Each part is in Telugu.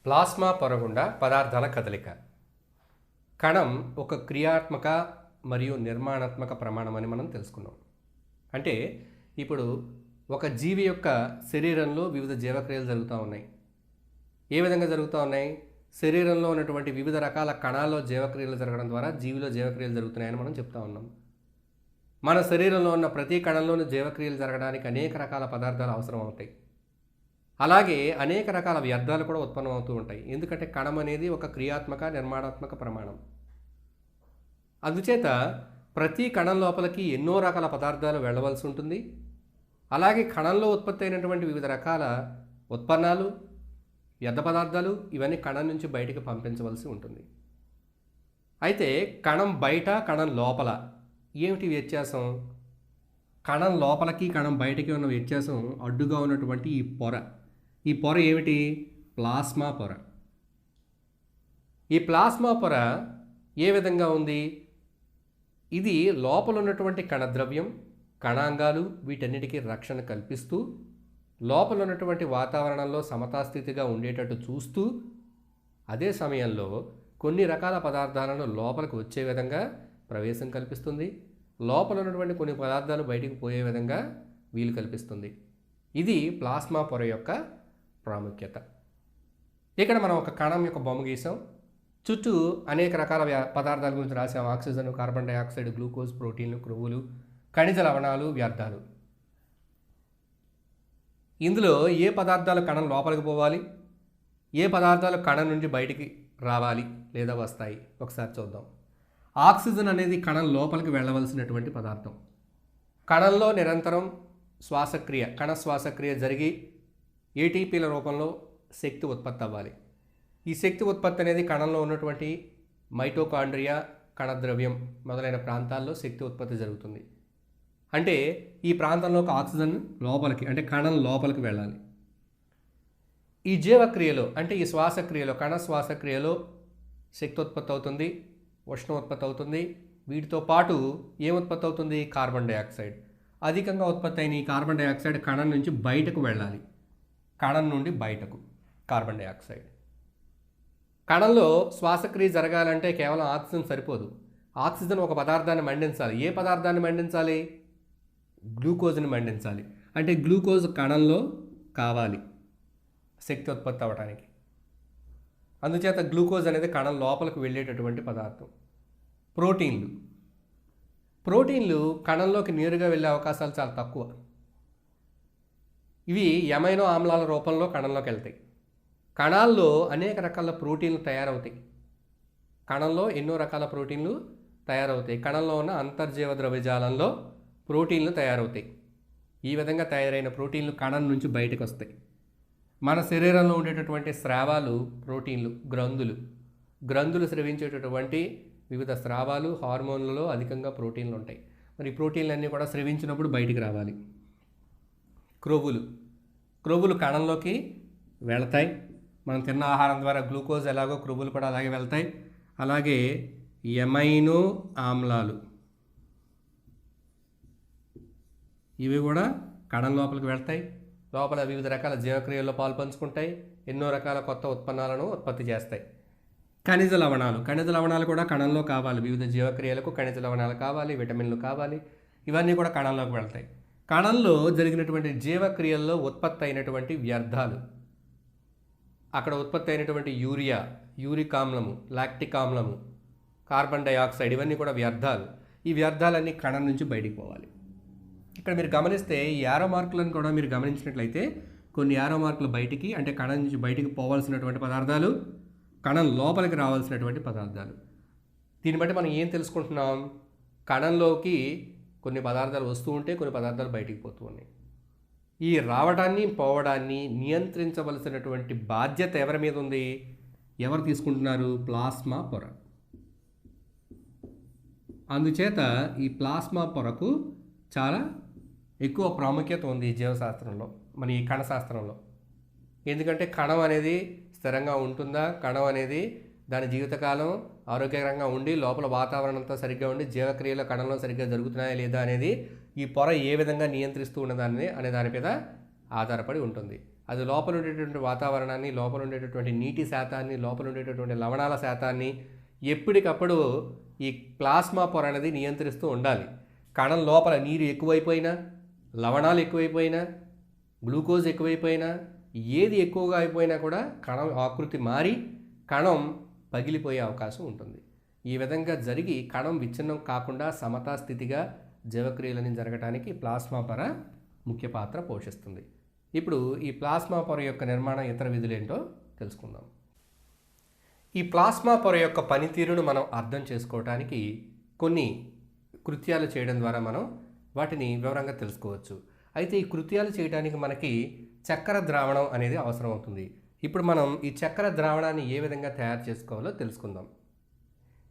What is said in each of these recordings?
ప్లాస్మా పొర గుండా పదార్థాల కదలిక. కణం ఒక క్రియాత్మక మరియు నిర్మాణాత్మక ప్రమాణం అని మనం తెలుసుకున్నాం. అంటే ఇప్పుడు ఒక జీవి యొక్క శరీరంలో వివిధ జీవక్రియలు జరుగుతూ ఉన్నాయి. ఏ విధంగా జరుగుతూ ఉన్నాయి? శరీరంలో ఉన్నటువంటి వివిధ రకాల కణాల్లో జీవక్రియలు జరగడం ద్వారా జీవిలో జీవక్రియలు జరుగుతున్నాయని మనం చెప్తా ఉన్నాం. మన శరీరంలో ఉన్న ప్రతి కణంలోని జీవక్రియలు జరగడానికి అనేక రకాల పదార్థాలు అవసరం అవుతాయి. అలాగే అనేక రకాల వ్యర్థాలు కూడా ఉత్పన్నమవుతూ ఉంటాయి. ఎందుకంటే కణం అనేది ఒక క్రియాత్మక నిర్మాణాత్మక ప్రమాణం. అందుచేత ప్రతి కణం లోపలికి ఎన్నో రకాల పదార్థాలు వెళ్ళవలసి ఉంటుంది. అలాగే కణంలో ఉత్పత్తి అయినటువంటి వివిధ రకాల ఉత్పన్నాలు, వ్యర్థ పదార్థాలు ఇవన్నీ కణం నుంచి బయటికి పంపించవలసి ఉంటుంది. అయితే కణం బయట, కణం లోపల ఏమిటి వ్యత్యాసం? కణం లోపలికి కణం బయటికి ఉన్న వ్యత్యాసం అడ్డుగా ఉన్నటువంటి ఈ పొర ఏమిటి? ప్లాస్మా పొర. ఈ ప్లాస్మా పొర ఏ విధంగా ఉంది? ఇది లోపల ఉన్నటువంటి కణద్రవ్యం, కణాంగాలు వీటన్నిటికీ రక్షణ కల్పిస్తూ లోపల ఉన్నటువంటి వాతావరణంలో సమతాస్థితిగా ఉండేటట్టు చూస్తూ అదే సమయంలో కొన్ని రకాల పదార్థాలను లోపలికి వచ్చే విధంగా ప్రవేశం కల్పిస్తుంది. లోపల ఉన్నటువంటి కొన్ని పదార్థాలు బయటికి పోయే విధంగా వీలు కల్పిస్తుంది. ఇది ప్లాస్మా పొర యొక్క ప్రాముఖ్యత. ఇక్కడ మనం ఒక కణం యొక్క బొమ్మ గీసాం. చుట్టూ అనేక రకాల పదార్థాల గురించి రాసాం. ఆక్సిజన్, కార్బన్ డైఆక్సైడ్, గ్లూకోజ్, ప్రోటీన్లు, క్రొవ్వులు, ఖనిజ లవణాలు, వ్యర్థాలు. ఇందులో ఏ పదార్థాలు కణం లోపలికి పోవాలి, ఏ పదార్థాలు కణం నుంచి బయటికి రావాలి లేదా వస్తాయి ఒకసారి చూద్దాం. ఆక్సిజన్ అనేది కణం లోపలికి వెళ్ళవలసినటువంటి పదార్థం. కణంలో నిరంతరం శ్వాసక్రియ, కణ శ్వాసక్రియ జరిగి ఏటీపీల రూపంలో శక్తి ఉత్పత్తి అవ్వాలి. ఈ శక్తి ఉత్పత్తి అనేది కణంలో ఉన్నటువంటి మైటోకాండ్రియా, కణద్రవ్యం మొదలైన ప్రాంతాల్లో శక్తి ఉత్పత్తి జరుగుతుంది. అంటే ఈ ప్రాంతంలోకి ఆక్సిజన్ లోపలికి, అంటే కణం లోపలికి వెళ్ళాలి. ఈ జీవక్రియలో అంటే ఈ శ్వాసక్రియలో, కణ శ్వాసక్రియలో శక్తి ఉత్పత్తి అవుతుంది, ఉష్ణం ఉత్పత్తి అవుతుంది. వీటితో పాటు ఏం ఉత్పత్తి అవుతుంది? Carbon dioxide. అధికంగా ఉత్పత్తి అయిన ఈ కార్బన్ డైఆక్సైడ్ కణం నుంచి బయటకు వెళ్ళాలి. కణం నుండి బయటకు కార్బన్ డైఆక్సైడ్. కణంలో శ్వాసక్రియ జరగాలంటే కేవలం ఆక్సిజన్ సరిపోదు. ఆక్సిజన్ ఒక పదార్థాన్ని మండించాలి. ఏ పదార్థాన్ని మండించాలి? గ్లూకోజ్ని మండించాలి. అంటే గ్లూకోజ్ కణంలో కావాలి శక్తి ఉత్పత్తి అవ్వడానికి. అందుచేత గ్లూకోజ్ అనేది కణం లోపలికి వెళ్ళేటటువంటి పదార్థం. ప్రోటీన్లు కణంలోకి నేరుగా వెళ్ళే అవకాశాలు చాలా తక్కువ. ఇవి అమైనో ఆమ్లాల రూపంలో కణంలోకి వెళ్తాయి. కణాల్లో అనేక రకాల ప్రోటీన్లు తయారవుతాయి. కణంలో ఎన్నో రకాల ప్రోటీన్లు తయారవుతాయి. కణంలో ఉన్న అంతర్జీవ ద్రవ్యజాలంలో ప్రోటీన్లు తయారవుతాయి. ఈ విధంగా తయారైన ప్రోటీన్లు కణం నుంచి బయటకు వస్తాయి. మన శరీరంలో ఉండేటటువంటి స్రావాలు ప్రోటీన్లు. గ్రంథులు స్రవించేటటువంటి వివిధ స్రావాలు, హార్మోన్లలో అధికంగా ప్రోటీన్లు ఉంటాయి. మరి ప్రోటీన్లు అన్నీ కూడా స్రవించినప్పుడు బయటికి రావాలి. క్రొవ్వులు కణంలోకి వెళతాయి. మనం తిన్న ఆహారం ద్వారా గ్లూకోజ్ ఎలాగో క్రొవ్వులు కూడా అలాగే వెళ్తాయి. అలాగే ఎమైనో ఆమ్లాలు ఇవి కూడా కణం లోపలికి వెళ్తాయి. లోపల వివిధ రకాల జీవక్రియల్లో పాల్పంచుకుంటాయి. ఎన్నో రకాల కొత్త ఉత్పన్నాలను ఉత్పత్తి చేస్తాయి. ఖనిజ లవణాలు కూడా కణంలో కావాలి. వివిధ జీవక్రియలకు ఖనిజ లవణాలు కావాలి, విటమిన్లు కావాలి. ఇవన్నీ కూడా కణంలోకి వెళ్తాయి. కణంలో జరిగినటువంటి జీవక్రియల్లో ఉత్పత్తి అయినటువంటి వ్యర్థాలు, అక్కడ ఉత్పత్తి అయినటువంటి యూరిక్ ఆమ్లము, లాక్టిక్ ఆమ్లము, కార్బన్ డైఆక్సైడ్ ఇవన్నీ కూడా వ్యర్థాలు. ఈ వ్యర్థాలన్నీ కణం నుంచి బయటికి పోవాలి. ఇక్కడ మీరు గమనిస్తే ఈ యారో మార్కులను కూడా మీరు గమనించినట్లయితే కొన్ని యారో మార్కులు బయటికి, అంటే కణం నుంచి బయటికి పోవాల్సినటువంటి పదార్థాలు, కణం లోపలికి రావాల్సినటువంటి పదార్థాలు. దీన్ని బట్టి మనం ఏం తెలుసుకుంటున్నాం? కణంలోకి కొన్ని పదార్థాలు వస్తూ ఉంటే కొన్ని పదార్థాలు బయటికి పోతూ ఉన్నాయి. ఈ రావడాన్ని పోవడాన్ని నియంత్రించవలసినటువంటి బాధ్యత ఎవరి మీద ఉంది? ఎవరు తీసుకుంటున్నారు? ప్లాస్మా పొర. అందుచేత ఈ ప్లాస్మా పొరకు చాలా ఎక్కువ ప్రాముఖ్యత ఉంది ఈ జీవశాస్త్రంలో, మన ఈ కణశాస్త్రంలో. ఎందుకంటే కణం అనేది స్థిరంగా ఉంటుందా, కణం అనేది దాని జీవితకాలం ఆరోగ్యకరంగా ఉండి లోపల వాతావరణంతో సరిగ్గా ఉండి జీవక్రియలు కణంలో సరిగ్గా జరుగుతున్నాయా లేదా అనేది ఈ పొర ఏ విధంగా నియంత్రిస్తూ ఉన్నదాన్ని అనే దాని మీద ఆధారపడి ఉంటుంది. అది లోపల ఉండేటటువంటి వాతావరణాన్ని, లోపల ఉండేటటువంటి నీటి శాతాన్ని, లోపల ఉండేటటువంటి లవణాల శాతాన్ని ఎప్పటికప్పుడు ఈ ప్లాస్మా పొర అనేది నియంత్రిస్తూ ఉండాలి. కణం లోపల నీరు ఎక్కువైపోయినా, లవణాలు ఎక్కువైపోయినా, గ్లూకోజ్ ఎక్కువైపోయినా, ఏది ఎక్కువగా అయిపోయినా కూడా కణం ఆకృతి మారి కణం పగిలిపోయే అవకాశం ఉంటుంది. ఈ విధంగా జరిగి కణం విచ్ఛిన్నం కాకుండా సమతా స్థితిగా జీవక్రియలని జరగడానికి ప్లాస్మా పొర ముఖ్య పాత్ర పోషిస్తుంది. ఇప్పుడు ఈ ప్లాస్మా పొర యొక్క నిర్మాణం, ఇతర విధులు ఏంటో తెలుసుకుందాం. ఈ ప్లాస్మా పొర యొక్క పనితీరును మనం అర్థం చేసుకోవడానికి కొన్ని కృత్యాలు చేయడం ద్వారా మనం వాటిని వివరంగా తెలుసుకోవచ్చు. అయితే ఈ కృత్యాలు చేయడానికి మనకి చక్కెర ద్రావణం అనేది అవసరం అవుతుంది. ఇప్పుడు మనం ఈ చక్కెర ద్రావణాన్ని ఏ విధంగా తయారు చేసుకోవాలో తెలుసుకుందాం.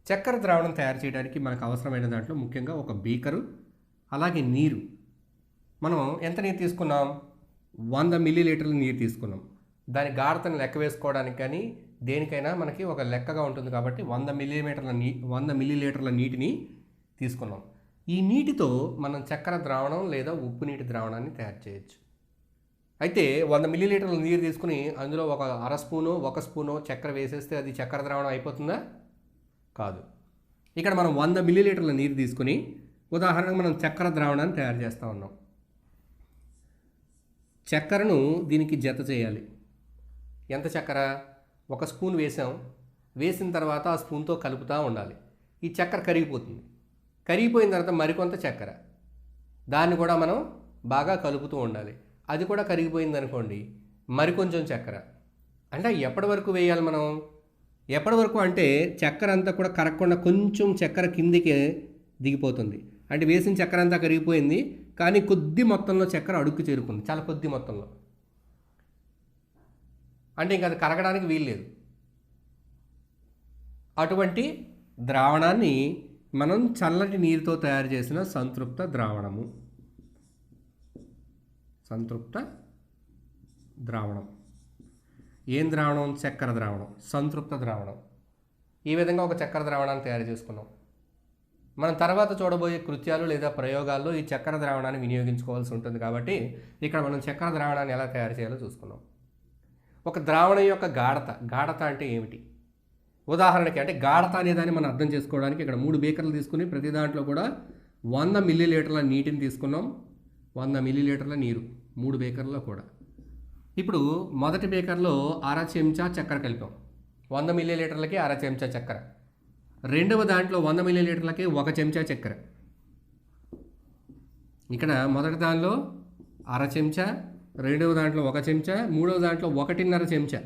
చక్కెర ద్రావణం తయారు చేయడానికి మనకు అవసరమైన దాంట్లో ముఖ్యంగా ఒక బీకరు, అలాగే నీరు. మనం ఎంత నీరు తీసుకున్నాం? 100 మిల్లీలీటర్ల నీరు తీసుకున్నాం. దాని గాఢతను లెక్క వేసుకోవడానికి కానీ దేనికైనా మనకి ఒక లెక్కగా ఉంటుంది కాబట్టి 100 మిల్లీలీటర్ల నీటిని తీసుకున్నాం. ఈ నీటితో మనం చక్కెర ద్రావణం లేదా ఉప్పు నీటి ద్రావణాన్ని తయారు చేయొచ్చు. అయితే 100 మిల్లీలీటర్ల నీరు తీసుకుని అందులో ఒక అర స్పూనో 1 స్పూనో చక్కెర వేసేస్తే అది చక్కెర ద్రావణం అయిపోతుందా? కాదు. ఇక్కడ మనం 100 మిల్లీలీటర్ల నీరు తీసుకుని ఉదాహరణకు మనం చక్కెర ద్రావణాన్ని తయారు చేస్తూ ఉన్నాం. చక్కెరను దీనికి జత చేయాలి. ఎంత చక్కెర? 1 స్పూన్ వేసాం. వేసిన తర్వాత ఆ స్పూన్తో కలుపుతూ ఉండాలి. ఈ చక్కెర కరిగిపోతుంది. కరిగిపోయిన తర్వాత మరికొంత చక్కెర, దాన్ని కూడా మనం బాగా కలుపుతూ ఉండాలి. అది కూడా కరిగిపోయింది అనుకోండి, మరికొంచెం చక్కెర. అంటే ఎప్పటి వరకు వేయాలి మనం? ఎప్పటి వరకు అంటే చక్కెర అంతా కూడా కరగకుండా కొంచెం చక్కెర కిందికి దిగిపోతుంది. అంటే వేసిన చక్కెర అంతా కరిగిపోయింది, కానీ కొద్ది మొత్తంలో చక్కెర అడుక్కు చేరుకుంది, చాలా కొద్ది మొత్తంలో. అంటే ఇంకా అది కరగడానికి వీల్లేదు. అటువంటి ద్రావణాన్ని మనం చల్లటి నీరుతో తయారు చేసిన సంతృప్త ద్రావణము. సంతృప్త ద్రావణం. ఏం ద్రావణం? చక్కెర ద్రావణం, సంతృప్త ద్రావణం. ఈ విధంగా ఒక చక్కెర ద్రావణాన్ని తయారు చేసుకున్నాం. మనం తర్వాత చూడబోయే కృత్యాలు లేదా ప్రయోగాల్లో ఈ చక్కెర ద్రావణాన్ని వినియోగించుకోవాల్సి ఉంటుంది కాబట్టి ఇక్కడ మనం చక్కెర ద్రావణాన్ని ఎలా తయారు చేయాలో చూసుకున్నాం. ఒక ద్రావణం యొక్క గాఢత అంటే ఏమిటి? ఉదాహరణకి అంటే గాఢత అనేదాన్ని మనం అర్థం చేసుకోవడానికి ఇక్కడ 3 బీకర్లు తీసుకుని ప్రతి దాంట్లో కూడా 100 మిల్లీలీటర్ల నీటిని తీసుకున్నాం. 100 మిల్లీలీటర్ల నీరు 3 బీకర్లో కూడా. ఇప్పుడు మొదటి బీకర్లో అర చెంచా చక్కెర కలిపాం. 100 మిల్లీలీటర్లకి అర చెంచా చక్కెర. రెండవ దాంట్లో 100 మిల్లీలీటర్లకి 1 చెంచా చక్కెర. ఇక్కడ మొదటి దానిలో అర చెంచా, రెండవ దాంట్లో 1 చెంచా, మూడవ దాంట్లో 1.5 చెంచా.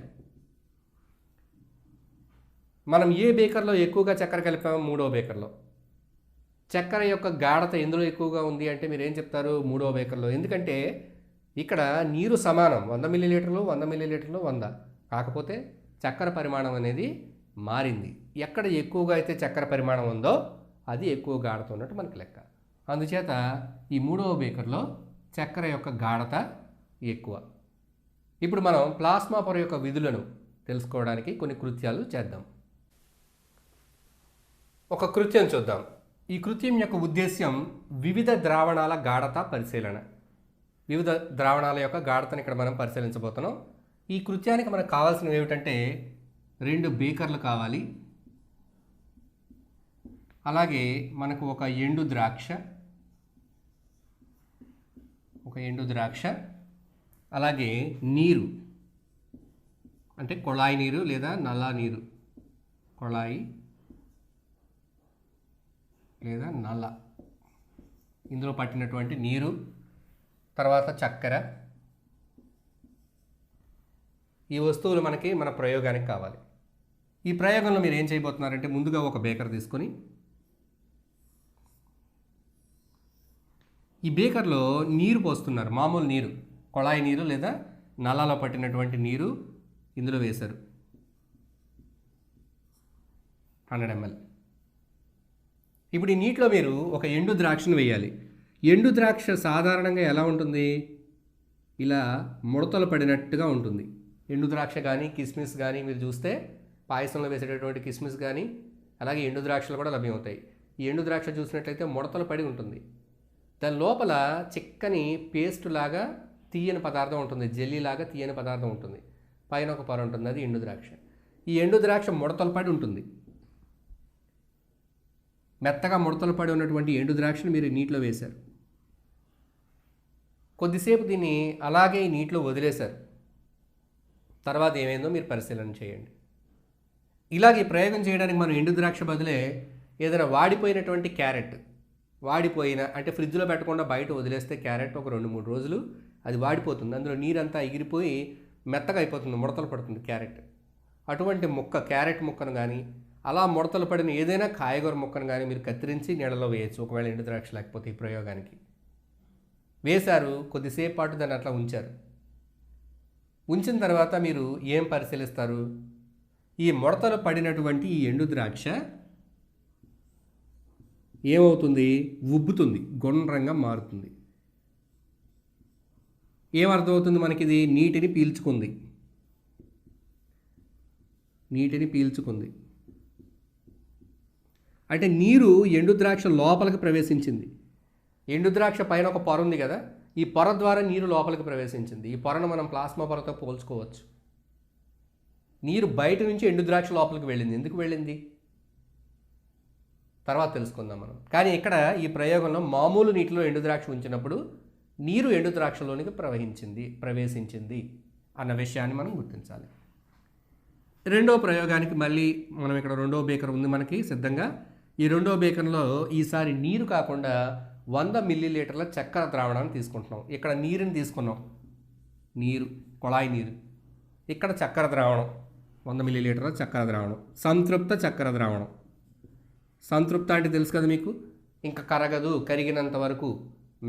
మనం ఏ బేకర్లో ఎక్కువగా చక్కెర కలిపాము? మూడవ బేకర్లో. చక్కెర యొక్క గాఢత ఎందులో ఎక్కువగా ఉంది అంటే మీరు ఏం చెప్తారు? మూడవ బేకర్లో. ఎందుకంటే ఇక్కడ నీరు సమానం, 100 మిల్లీలీటర్లు 100 మిల్లీలీటర్లు 100. కాకపోతే చక్కెర పరిమాణం అనేది మారింది. ఎక్కడ ఎక్కువగా అయితే చక్కెర పరిమాణం ఉందో అది ఎక్కువ గాఢత ఉన్నట్టు మనకి లెక్క. అందుచేత ఈ మూడవ బేకర్లో చక్కెర యొక్క గాఢత ఎక్కువ. ఇప్పుడు మనం ప్లాస్మా పొర యొక్క విధులను తెలుసుకోవడానికి కొన్ని కృత్యాలు చేద్దాం. ఒక కృత్యం చూద్దాం. ఈ కృత్యం యొక్క ఉద్దేశ్యం వివిధ ద్రావణాల గాఢత పరిశీలన. వివిధ ద్రావణాల యొక్క గాఢతను ఇక్కడ మనం పరిశీలించబోతున్నాం. ఈ కృత్యానికి మనకు కావాల్సినవి ఏమిటంటే 2 బీకర్లు కావాలి, అలాగే మనకు ఒక ఎండు ద్రాక్ష, అలాగే నీరు అంటే కొళాయి నీరు లేదా నల్ల నీరు. కొళాయి లేదా నల్ల, ఇందులో పట్టినటువంటి నీరు, తర్వాత చక్కెర. ఈ వస్తువులు మనకి మన ప్రయోగానికి కావాలి. ఈ ప్రయోగంలో మీరు ఏం చేయబోతున్నారంటే ముందుగా ఒక బేకర్ తీసుకొని ఈ బేకర్లో నీరు పోస్తున్నారు. మామూలు నీరు, కొళాయి నీరు లేదా నల్లాలో పట్టినటువంటి నీరు ఇందులో వేశారు. 100 ml. ఇప్పుడు ఈ నీటిలో మీరు ఒక ఎండు ద్రాక్షను వేయాలి. ఎండు ద్రాక్ష సాధారణంగా ఎలా ఉంటుంది? ఇలా ముడతలు పడినట్టుగా ఉంటుంది. ఎండు ద్రాక్ష కానీ కిస్మిస్ కానీ మీరు చూస్తే పాయసంలో వేసేటటువంటి కిస్మిస్ కానీ అలాగే ఎండు ద్రాక్షలు కూడా లభ్యమవుతాయి. ఈ ఎండు ద్రాక్ష చూసినట్లయితే ముడతలు పడి ఉంటుంది. దాని లోపల చిక్కని పేస్ట్ లాగా తీయని పదార్థం ఉంటుంది, జెల్లీలాగా తీయని పదార్థం ఉంటుంది, పైన ఒక పొర ఉంటుంది, అది ఎండు ద్రాక్ష. ఈ ఎండు ద్రాక్ష ముడతలు పడి ఉంటుంది. మెత్తగా ముడతలు పడి ఉన్నటువంటి ఎండు ద్రాక్షను మీరు నీటిలో వేశారు. కొద్దిసేపు దీన్ని అలాగే ఈ నీటిలో వదిలేశారు. తర్వాత ఏమైందో మీరు పరిశీలన చేయండి. ఇలాగ ఈ ప్రయోగం చేయడానికి మనం ఎండు ద్రాక్ష బదులే ఏదైనా వాడిపోయినటువంటి క్యారెట్, వాడిపోయిన అంటే ఫ్రిడ్జ్లో పెట్టకుండా బయట వదిలేస్తే క్యారెట్ ఒక 2-3 రోజులు అది వాడిపోతుంది, అందులో నీరంతా ఎగిరిపోయి మెత్తగా అయిపోతుంది, ముడతలు పడుతుంది క్యారెట్. అటువంటి క్యారెట్ ముక్కను కానీ అలా ముడతలు పడిన ఏదైనా కాయగూర ముక్కను కానీ మీరు కత్తిరించి నీళ్ళలో వేయచ్చు, ఒకవేళ ఎండు ద్రాక్ష లేకపోతే ఈ ప్రయోగానికి. వేశారు, కొద్దిసేపు పాటు దాన్ని అట్లా ఉంచారు. ఉంచిన తర్వాత మీరు ఏం పరిశీలిస్తారు? ఈ ముడతలు పడినటువంటి ఈ ఎండు ద్రాక్ష ఏమవుతుంది? ఉబ్బుతుంది, గుండ్రంగా మారుతుంది. ఏమర్థమవుతుంది మనకి? ఇది నీటిని పీల్చుకుంది, నీటిని పీల్చుకుంది అంటే నీరు ఎండు ద్రాక్ష లోపలికి ప్రవేశించింది. ఎండు ద్రాక్ష పైన ఒక పొర ఉంది కదా, ఈ పొర ద్వారా నీరు లోపలికి ప్రవేశించింది. ఈ పొరను మనం ప్లాస్మా పొరతో పోల్చుకోవచ్చు. నీరు బయట నుంచి ఎండు ద్రాక్ష లోపలికి వెళ్ళింది. ఎందుకు వెళ్ళింది తర్వాత తెలుసుకుందాం మనం. కానీ ఇక్కడ ఈ ప్రయోగంలో మామూలు నీటిలో ఎండు ద్రాక్ష ఉంచినప్పుడు నీరు ఎండు ద్రాక్షలోనికి ప్రవేశించింది అన్న విషయాన్ని మనం గుర్తించాలి. రెండో ప్రయోగానికి మళ్ళీ మనం ఇక్కడ రెండో బేకర్ ఉంది మనకి సిద్ధంగా. ఈ రెండో బేకర్లో ఈసారి నీరు కాకుండా 100 మిల్లీలీటర్ల చక్కెర ద్రావణాన్ని తీసుకుంటున్నాం. ఇక్కడ నీరుని తీసుకున్నాం, నీరు, కుళాయి నీరు. ఇక్కడ చక్కెర ద్రావణం, 100 మిల్లీలీటర్ల చక్కెర ద్రావణం, సంతృప్త చక్కెర ద్రావణం. సంతృప్త అంటే తెలుసు కదా మీకు, ఇంకా కరగదు, కరిగినంత వరకు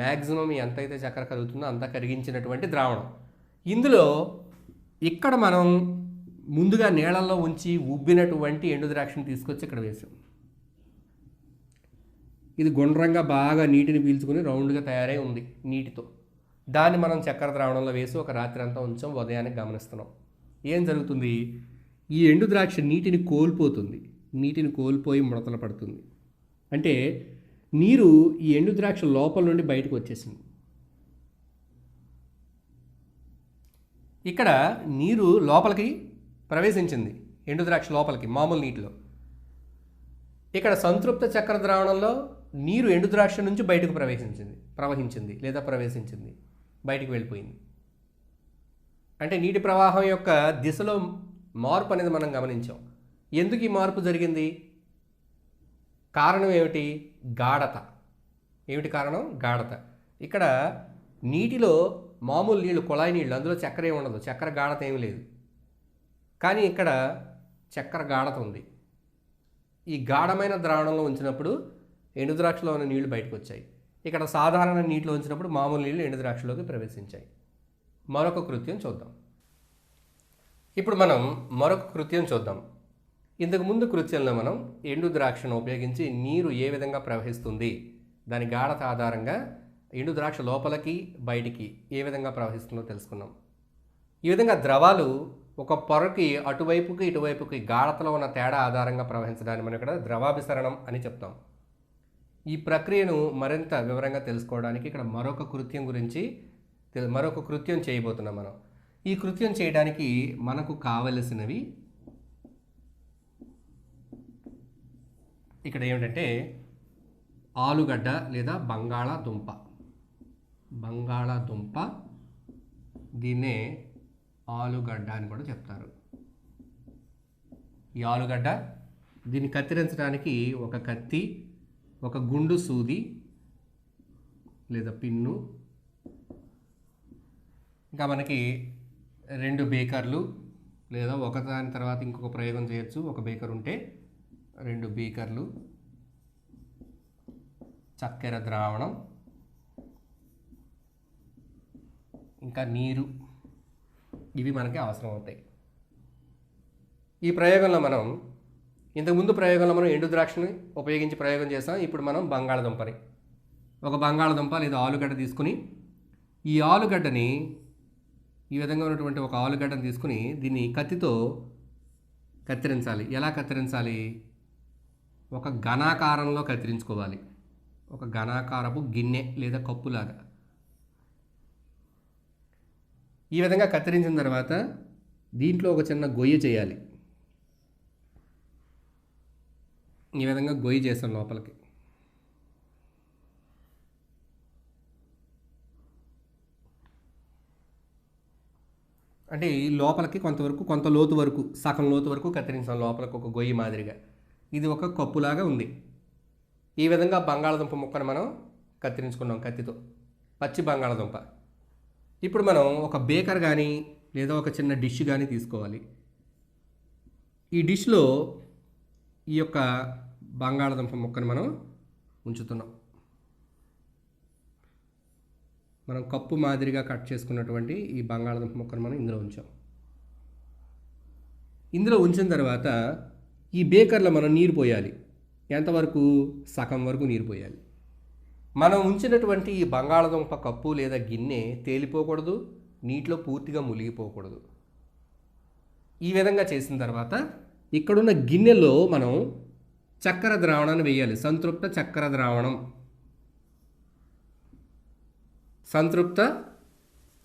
మ్యాక్సిమం ఎంతైతే చక్కెర కరుగుతుందో అంత కరిగించినటువంటి ద్రావణం. ఇందులో ఇక్కడ మనం ముందుగా నీళ్ళల్లో ఉంచి ఉబ్బినటువంటి ఎండు ద్రాక్షను తీసుకొచ్చి ఇక్కడ వేసాం. ఇది గుండ్రంగా బాగా నీటిని పీల్చుకుని రౌండ్గా తయారై ఉంది నీటితో. దాన్ని మనం చక్కెర ద్రావణంలో వేసి ఒక రాత్రి అంతా ఉంచాం, ఉదయానికి గమనిస్తున్నాం. ఏం జరుగుతుంది? ఈ ఎండు ద్రాక్ష నీటిని కోల్పోతుంది, నీటిని కోల్పోయి ముడతలు పడుతుంది. అంటే నీరు ఈ ఎండు ద్రాక్ష లోపల నుండి బయటకు వచ్చేసింది. ఇక్కడ నీరు లోపలికి ప్రవేశించింది, ఎండు ద్రాక్ష లోపలికి మామూలు నీటిలో. ఇక్కడ సంతృప్త చక్కెర ద్రావణంలో నీరు ఎండు ద్రాక్ష నుంచి బయటకు ప్రవహించింది లేదా ప్రవేశించింది, బయటికి వెళ్ళిపోయింది. అంటే నీటి ప్రవాహం యొక్క దిశలో మార్పు అనేది మనం గమనించాం. ఎందుకు ఈ మార్పు జరిగింది? కారణం ఏమిటి? గాఢత. ఏమిటి కారణం? గాఢత. ఇక్కడ నీటిలో మామూలు నీళ్ళు, కుళాయి నీళ్ళు, అందులో చక్కెర ఏమి ఉండదు, చక్కెర గాఢత ఏమి లేదు. కానీ ఇక్కడ చక్కెర గాఢత ఉంది. ఈ గాఢమైన ద్రావణంలో ఉంచినప్పుడు ఎండు ద్రాక్షలో ఉన్న నీళ్లు బయటకు వచ్చాయి. ఇక్కడ సాధారణ నీటిలో ఉంచినప్పుడు మామూలు నీళ్లు ఎండు ద్రాక్షలోకి ప్రవేశించాయి. మరొక కృత్యం చూద్దాం. ఇప్పుడు మనం మరొక కృత్యం చూద్దాం. ఇంతకుముందు కృత్యంలో మనం ఎండు ద్రాక్షను ఉపయోగించి నీరు ఏ విధంగా ప్రవహిస్తుంది, దాని గాఢత ఆధారంగా ఎండు ద్రాక్ష లోపలికి బయటికి ఏ విధంగా ప్రవహిస్తుందో తెలుసుకున్నాం. ఈ విధంగా ద్రవాలు ఒక పొరకి అటువైపుకి ఇటువైపుకి గాఢతలో ఉన్న తేడా ఆధారంగా ప్రవహించడాన్ని మనం ఇక్కడ ద్రవాభిసరణం అని చెప్తాం. ఈ ప్రక్రియను మరింత వివరంగా తెలుసుకోవడానికి ఇక్కడ మరొక కృత్యం చేయబోతున్నాం మనం. ఈ కృత్యం చేయడానికి మనకు కావలసినవి ఇక్కడ ఏమిటంటే ఆలుగడ్డ లేదా బంగాళాదుంప, దీన్నే ఆలుగడ్డ అని కూడా చెప్తారు. ఈ ఆలుగడ్డ, దీన్ని కత్తిరించడానికి ఒక కత్తి, ఒక గుండు సూది లేదా పిన్ను, ఇంకా మనకి 2 బేకర్లు లేదా ఒకదాని తర్వాత ఇంకొక ప్రయోగం చేయొచ్చు. ఒక బేకర్ ఉంటే 2 బీకర్లు, చక్కెర ద్రావణం, ఇంకా నీరు, ఇవి మనకి అవసరం అవుతాయి. ఈ ప్రయోగంలో మనం ఇంతకుముందు ప్రయోగంలో మనం ఎండు ద్రాక్షని ఉపయోగించి ప్రయోగం చేస్తాం. ఇప్పుడు మనం ఒక బంగాళదుంప లేదా ఆలుగడ్డ తీసుకుని ఈ ఆలుగడ్డని ఈ విధంగా ఉన్నటువంటి ఒక ఆలుగడ్డను తీసుకుని దీన్ని కత్తితో కత్తిరించాలి. ఎలా కత్తిరించాలి? ఒక ఘనాకారంలో కత్తిరించుకోవాలి. ఒక ఘనాకారపు గిన్నె లేదా కప్పులాగా. ఈ విధంగా కత్తిరించిన తర్వాత దీంట్లో ఒక చిన్న గొయ్యి చేయాలి. ఈ విధంగా గొయ్యి చేస్తాం లోపలికి. అంటే ఈ లోపలికి కొంత లోతు వరకు, సగం లోతు వరకు కత్తిరించాం లోపలికి ఒక గొయ్యి మాదిరిగా. ఇది ఒక కప్పులాగా ఉంది. ఈ విధంగా బంగాళదుంప ముక్కను మనం కత్తిరించుకున్నాం కత్తితో, పచ్చి బంగాళదుంప. ఇప్పుడు మనం ఒక బేకర్ కానీ లేదా ఒక చిన్న డిష్ కానీ తీసుకోవాలి. ఈ డిష్లో ఈ యొక్క బంగాళదుంప ముక్కను మనం ఉంచుతున్నాం. మనం కప్పు మాదిరిగా కట్ చేసుకున్నటువంటి ఈ బంగాళదుంప ముక్కను మనం ఇందులో ఉంచాం. ఇందులో ఉంచిన తర్వాత ఈ బేకర్లో మనం నీరు పోయాలి. ఎంతవరకు? సగం వరకు నీరు పోయాలి. మనం ఉంచినటువంటి ఈ బంగాళదుంప కప్పు లేదా గిన్నె తేలిపోకూడదు, నీటిలో పూర్తిగా మునిగిపోకూడదు. ఈ విధంగా చేసిన తర్వాత ఇక్కడున్న గిన్నెలో మనం చక్కెర ద్రావణాన్ని వేయాలి. సంతృప్త చక్కెర ద్రావణం, సంతృప్త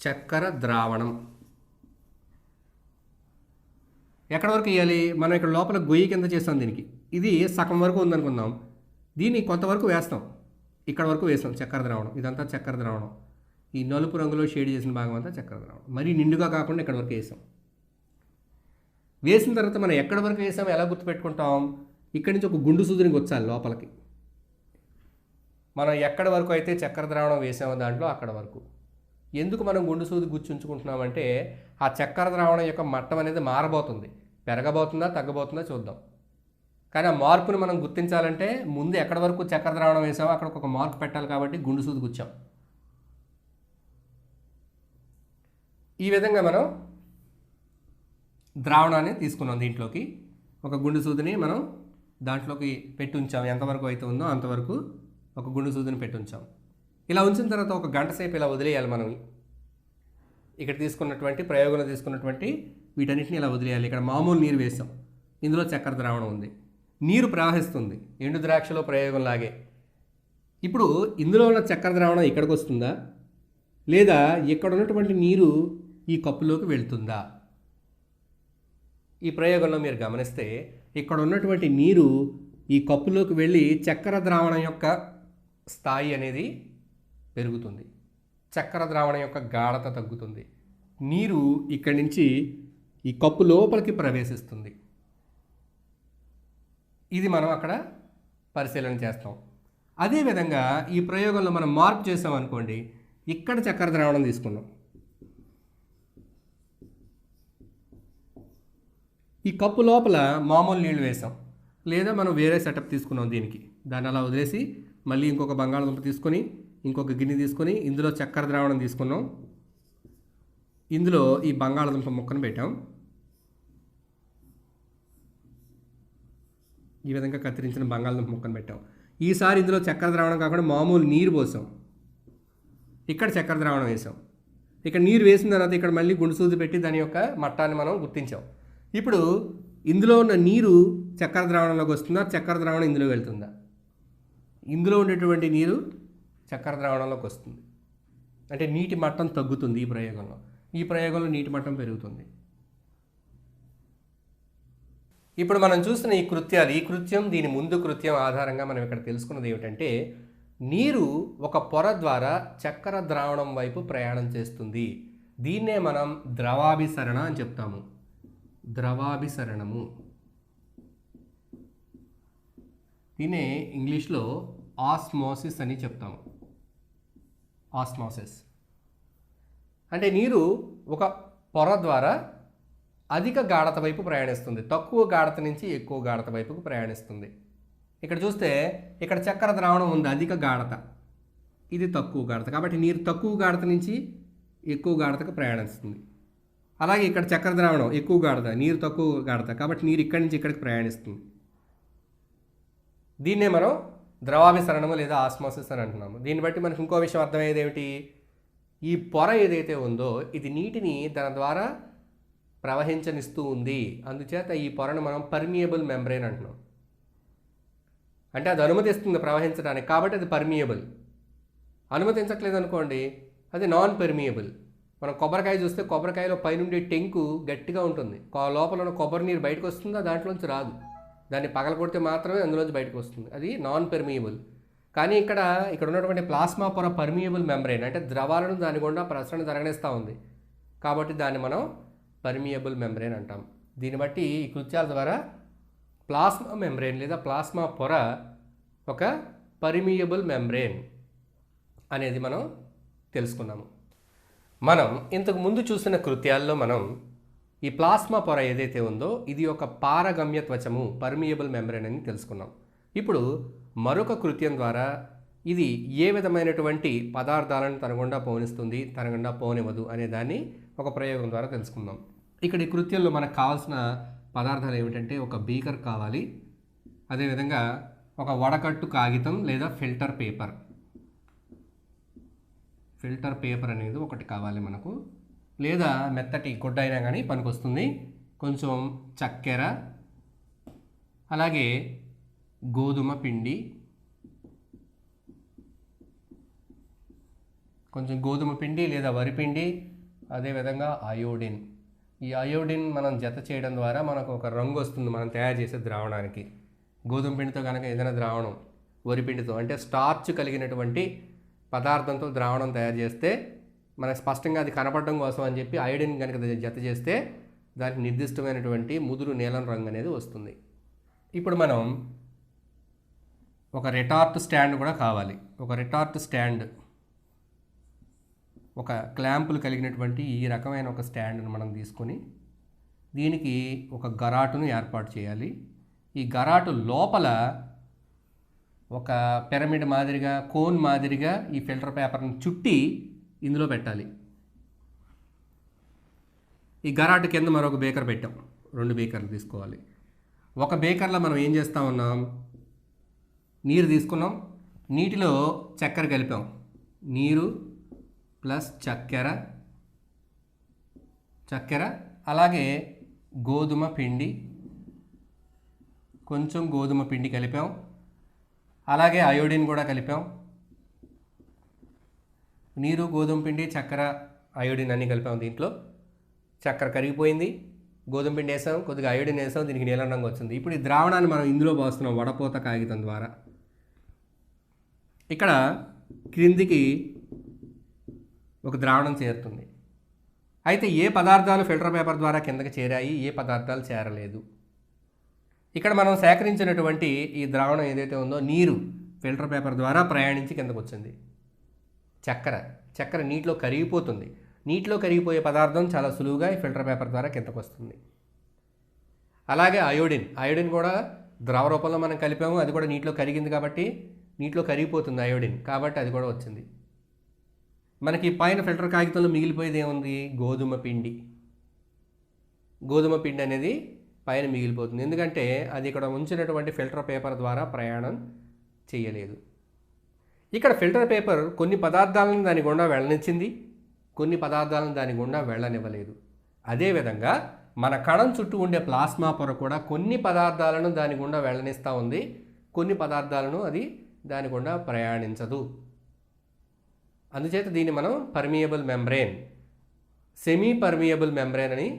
చక్కెర ద్రావణం ఎక్కడ వరకు వేయాలి? మనం ఇక్కడ లోపల గొయ్యి కింద చేస్తాం. దీనికి ఇది సగం వరకు ఉందనుకుందాం. దీన్ని కొంతవరకు వేస్తాం. ఇక్కడ వరకు వేస్తాం చక్కెర ద్రావణం. ఇదంతా చక్కెర ద్రావణం. ఈ నలుపు రంగులో షేడ్ చేసిన భాగం అంతా చక్కెర ద్రావణం. మరీ నిండుగా కాకుండా ఇక్కడ వరకు వేసాం. వేసిన తర్వాత మనం ఎక్కడి వరకు వేసామో ఎలా గుర్తుపెట్టుకుంటాం? ఇక్కడి నుంచి ఒక గుండు సూదిని వచ్చాలి లోపలికి. మనం ఎక్కడి వరకు అయితే చక్కెర ద్రావణం వేసామో దాంట్లో అక్కడ వరకు. ఎందుకు మనం గుండు సూది గుచ్చుంచుకుంటున్నామంటే ఆ చక్కెర ద్రావణం యొక్క మట్టం అనేది మారబోతుంది. పెరగబోతుందా తగ్గబోతుందా చూద్దాం. కానీ ఆ మార్పుని మనం గుర్తించాలంటే ముందు ఎక్కడి వరకు చక్కెర ద్రావణం వేసామో అక్కడ ఒక మార్క్ పెట్టాలి. కాబట్టి గుండు సూది గుచ్చాం. ఈ విధంగా మనం ద్రావణాన్ని తీసుకున్నాం. దీంట్లోకి ఒక గుండు సూదిని మనం దాంట్లోకి పెట్టి ఉంచాం. ఎంతవరకు అయితే ఉందో అంతవరకు ఒక గుండు సూదిని పెట్టి ఉంచాం. ఇలా ఉంచిన తర్వాత ఒక గంట సేపు ఇలా వదిలేయాలి. మనం ఇక్కడ తీసుకున్నటువంటి ప్రయోగంలో తీసుకున్నటువంటి వీటన్నిటిని ఇలా వదిలేయాలి. ఇక్కడ మామూలు నీరు వేసాం, ఇందులో చక్కెర ద్రావణం ఉంది, నీరు ప్రవహిస్తుంది ఎండు ద్రాక్షలో ప్రయోగంలాగే. ఇప్పుడు ఇందులో ఉన్న చక్కెర ద్రావణం ఇక్కడికి వస్తుందా లేదా ఇక్కడ ఉన్నటువంటి నీరు ఈ కప్పులోకి వెళ్తుందా? ఈ ప్రయోగంలో మీరు గమనిస్తే ఇక్కడ ఉన్నటువంటి నీరు ఈ కప్పులోకి వెళ్ళి చక్కెర ద్రావణం యొక్క స్థాయి అనేది పెరుగుతుంది. చక్కెర ద్రావణం యొక్క గాఢత తగ్గుతుంది. నీరు ఇక్కడి నుంచి ఈ కప్పు లోపలికి ప్రవేశిస్తుంది. ఇది మనం అక్కడ పరిశీలన చేస్తాం. అదేవిధంగా ఈ ప్రయోగంలో మనం మార్పు చేసాం అనుకోండి. ఇక్కడ చక్కెర ద్రావణం తీసుకున్నాం, ఈ కప్పు లోపల మామూలు నీళ్ళు వేసాం, లేదా మనం వేరే సెటప్ తీసుకున్నాం. దీనికి దాన్ని అలా వదిలేసి మళ్ళీ ఇంకొక బంగాళదుంప తీసుకొని ఇంకొక గిన్నె తీసుకొని ఇందులో చక్కెర ద్రావణం తీసుకున్నాం. ఇందులో ఈ బంగాళదుంప ముక్కను పెట్టాం. ఈ విధంగా కత్తిరించిన బంగాళదుంప ముక్కను పెట్టాం. ఈసారి ఇందులో చక్కెర ద్రావణం కాకుండా మామూలు నీరు పోసాం. ఇక్కడ చక్కెర ద్రావణం వేసాం. ఇక్కడ నీరు వేసిన తర్వాత ఇక్కడ మళ్ళీ గుండు సూది పెట్టి దాని యొక్క మట్టాన్ని మనం గుర్తించాం. ఇప్పుడు ఇందులో ఉన్న నీరు చక్కెర ద్రావణంలోకి వస్తుందా, చక్కెర ద్రావణం ఇందులో వెళ్తుందా? ఇందులో ఉండేటువంటి నీరు చక్కెర ద్రావణంలోకి వస్తుంది. అంటే నీటి మట్టం తగ్గుతుంది. ఈ ప్రయోగంలో నీటి మట్టం పెరుగుతుంది. ఇప్పుడు మనం చూస్తున్న ఈ కృత్యం దీని ముందు కృత్యం ఆధారంగా మనం ఇక్కడ తెలుసుకున్నది ఏమిటంటే నీరు ఒక పొర ద్వారా చక్కెర ద్రావణం వైపు ప్రయాణం చేస్తుంది. దీన్నే మనం ద్రవాభిసరణ అని చెప్తాము. ద్రవాభిసరణము. దీన్నే ఇంగ్లీష్లో ఆస్మోసిస్ అని చెప్తాము. ఆస్మోసిస్ అంటే నీరు ఒక పొర ద్వారా అధిక గాఢత వైపు ప్రయాణిస్తుంది. తక్కువ గాఢత నుంచి ఎక్కువ గాఢత వైపుకు ప్రయాణిస్తుంది. ఇక్కడ చూస్తే ఇక్కడ చక్కెర ద్రావణం ఉంది, అధిక గాఢత, ఇది తక్కువ గాఢత. కాబట్టి నీరు తక్కువ గాఢత నుంచి ఎక్కువ గాఢతకు ప్రయాణిస్తుంది. అలాగే ఇక్కడ చక్కెర ద్రావణం ఎక్కువ గాఢత, నీరు తక్కువ గాఢత, కాబట్టి నీరు ఇక్కడి నుంచి ఇక్కడికి ప్రయాణిస్తుంది. దీన్నే మనం ద్రవాభిసరణము లేదా ఆస్మోసిస్ అని అంటున్నాము. దీన్ని బట్టి మనకు ఇంకో విషయం అర్థమయ్యేది ఏమిటి? ఈ పొర ఏదైతే ఉందో ఇది నీటిని దాని ద్వారా ప్రవహించనిస్తూ ఉంది. అందుచేత ఈ పొరను మనం పర్మియబుల్ మెంబ్రెయిన్ అంటున్నాం. అంటే అది అనుమతిస్తుంది ప్రవహించడానికి, కాబట్టి అది పర్మియబుల్. అనుమతించట్లేదు అనుకోండి, అది నాన్ పర్మియబుల్. మనం కొబ్బరికాయ చూస్తే కొబ్బరికాయలో పైనుండి టెంకు గట్టిగా ఉంటుంది, లోపల ఉన్న కొబ్బరి నీరు బయటకు వస్తుందా, దాంట్లోంచి రాదు. దాన్ని పగలగొడితే మాత్రమే అందులోంచి బయటకు వస్తుంది, అది నాన్ పెర్మియబుల్. కానీ ఇక్కడ ఉన్నటువంటి ప్లాస్మా పొర పర్మియబుల్ మెంబ్రెయిన్, అంటే ద్రవాలను దాని గుండా ప్రసరణ జరగనిస్తూ ఉంది, కాబట్టి దాన్ని మనం పర్మియబుల్ మెంబ్రెయిన్ అంటాం. దీన్ని బట్టి ఈ కృత్యాల ద్వారా ప్లాస్మా మెంబ్రెయిన్ లేదా ప్లాస్మా పొర ఒక పర్మియబుల్ మెంబ్రెయిన్ అనేది మనం తెలుసుకున్నాము. మనం ఇంతకు ముందు చూసిన కృత్యాల్లో మనం ఈ ప్లాస్మా పొర ఏదైతే ఉందో ఇది ఒక పారగమ్య త్వచము, పర్మియబుల్ మెంబ్రెయిన్ అని తెలుసుకున్నాం. ఇప్పుడు మరొక కృత్యం ద్వారా ఇది ఏ విధమైనటువంటి పదార్థాలను తన గుండా పోనిస్తుంది, తన గుండా పోనివ్వదు అనే దాన్ని ఒక ప్రయోగం ద్వారా తెలుసుకుందాం. ఇక్కడ ఈ కృత్యంలో మనకు కావాల్సిన పదార్థాలు ఏమిటంటే ఒక బీకర్ కావాలి, అదేవిధంగా ఒక వడకట్టు కాగితం లేదా ఫిల్టర్ పేపర్ అనేది ఒకటి కావాలి మనకు, లేదా మెత్తటి గుడ్డ అయినా కానీ పనికొస్తుంది. కొంచెం చక్కెర, అలాగే గోధుమ పిండి, లేదా వరిపిండి, అదేవిధంగా అయోడిన్. ఈ అయోడిన్ మనం జత చేయడం ద్వారా మనకు ఒక రంగు వస్తుంది మనం తయారు చేసే ద్రావణానికి. గోధుమ పిండితో కనుక ఏదైనా ద్రావణం, వరిపిండితో అంటే స్టార్చ్ కలిగినటువంటి పదార్థంతో ద్రావణం తయారు చేస్తే మనకు స్పష్టంగా అది కనపడడం కోసం అని చెప్పి అయోడిన్ కనుక జత చేస్తే దానికి నిర్దిష్టమైనటువంటి ముదురు నీలం రంగు అనేది వస్తుంది. ఇప్పుడు మనం ఒక రిటార్ట్ స్టాండ్ కూడా కావాలి. ఒక రిటార్ట్ స్టాండ్, ఒక క్లాంపులు కలిగినటువంటి ఈ రకమైన ఒక స్టాండ్ను మనం తీసుకొని దీనికి ఒక గరాటును ఏర్పాటు చేయాలి. ఈ గరాటు లోపల ఒక పిరమిడ్ మాదిరిగా, కోన్ మాదిరిగా ఈ ఫిల్టర్ పేపర్ని చుట్టి ఇందులో పెట్టాలి. ఈ గరాటు కింద మరొక బేకర్ పెట్టాం, 2 బేకర్లు తీసుకోవాలి. ఒక బేకర్లో మనం ఏం చేస్తూ ఉన్నాం, నీరు తీసుకున్నాం, నీటిలో చక్కెర కలిపాం. నీరు ప్లస్ చక్కెర, అలాగే గోధుమ పిండి, కొంచెం గోధుమ పిండి కలిపాం, అలాగే అయోడిన్ కూడా కలిపాం. నీరు, గోధుమ పిండి, చక్కెర, అయోడిన్ అన్నీ కలిపాం. దీంట్లో చక్కెర కరిగిపోయింది, గోధుమ పిండి వేసాం, కొద్దిగా అయోడిన్ వేసాం, దీనికి నీలం రంగు వచ్చింది. ఇప్పుడు ఈ ద్రావణాన్ని మనం ఇందులో పోస్తున్నాం వడపోత కాగితం ద్వారా. ఇక్కడ క్రిందికి ఒక ద్రావణం చేరుతుంది. అయితే ఏ పదార్థాలు ఫిల్టర్ పేపర్ ద్వారా కిందకి చేరాయి, ఏ పదార్థాలు చేరలేదు. ఇక్కడ మనం సేకరించినటువంటి ఈ ద్రావణం ఏదైతే ఉందో నీరు ఫిల్టర్ పేపర్ ద్వారా ప్రయాణించి కిందకు వచ్చింది. చక్కెర నీటిలో కరిగిపోతుంది. నీటిలో కరిగిపోయే పదార్థం చాలా సులువుగా ఈ ఫిల్టర్ పేపర్ ద్వారా కిందకు వస్తుంది. అలాగే అయోడిన్ కూడా ద్రవ రూపంలో మనం కలిపాము, అది కూడా నీటిలో కరిగింది కాబట్టి నీటిలో కరిగిపోతుంది అయోడిన్, కాబట్టి అది కూడా వచ్చింది. మనకి పైన ఫిల్టర్ కాగితంలో మిగిలిపోయేది ఏముంది, గోధుమ పిండి అనేది పైన మిగిలిపోతుంది, ఎందుకంటే అది ఇక్కడ ఉంచినటువంటి ఫిల్టర్ పేపర్ ద్వారా ప్రయాణం చేయలేదు. ఇక్కడ ఫిల్టర్ పేపర్ కొన్ని పదార్థాలను దాని గుండా వెళ్ళనిచ్చింది, కొన్ని పదార్థాలను దాని గుండా వెళ్ళనివ్వలేదు. అదేవిధంగా మన కణం చుట్టూ ఉండే ప్లాస్మా పొర కూడా కొన్ని పదార్థాలను దాని గుండా వెళ్ళనిస్తూ ఉంది, కొన్ని పదార్థాలను అది దాని గుండా ప్రయాణించదు. అందుచేత దీన్ని మనం permeable membrane, semi permeable membrane అని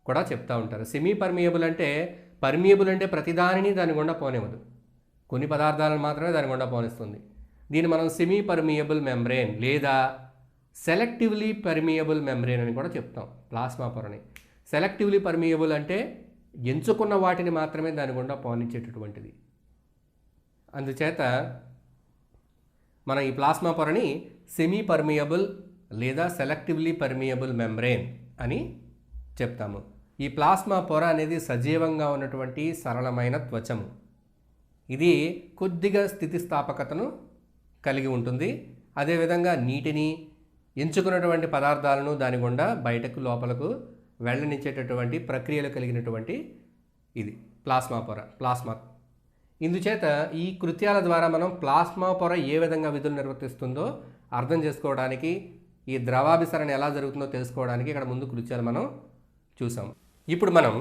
కూడా చెప్తూ ఉంటారు. సెమీ పర్మియబుల్ అంటే, పర్మియబుల్ అంటే ప్రతిదానిని దాని గుండా పోనివ్వదు, కొన్ని పదార్థాలను మాత్రమే దాని గుండా పోనిస్తుంది. దీన్ని మనం సెమీ పర్మియబుల్ మెంబ్రెయిన్ లేదా సెలెక్టివ్లీ పర్మియబుల్ మెంబ్రెయిన్ అని కూడా చెప్తాం. ప్లాస్మా పొరని సెలెక్టివ్లీ పర్మియబుల్ అంటే ఎంచుకున్న వాటిని మాత్రమే దాని గుండా పోనిచ్చేటటువంటిది. అందుచేత మనం ఈ ప్లాస్మా పొరని సెమీ పర్మియబుల్ లేదా సెలెక్టివ్లీ పర్మియబుల్ మెంబ్రెయిన్ అని చెప్తాము. ఈ ప్లాస్మా పొర అనేది సజీవంగా ఉన్నటువంటి సరళమైన త్వచము. ఇది కొద్దిగా స్థితిస్థాపకతను కలిగి ఉంటుంది. అదేవిధంగా నీటిని, ఎంచుకున్నటువంటి పదార్థాలను దాని గుండా బయటకు లోపలకు వెళ్ళనిచ్చేటటువంటి ప్రక్రియలు కలిగినటువంటి ఇది ప్లాస్మా పొర. ఇందుచేత ఈ కృత్యాల ద్వారా మనం ప్లాస్మా పొర ఏ విధంగా విధులు నిర్వర్తిస్తుందో అర్థం చేసుకోవడానికి, ఈ ద్రవాభిసరణ ఎలా జరుగుతుందో తెలుసుకోవడానికి ఇక్కడ ముందు కృత్యాలు మనం చూసాం. ఇప్పుడు మనం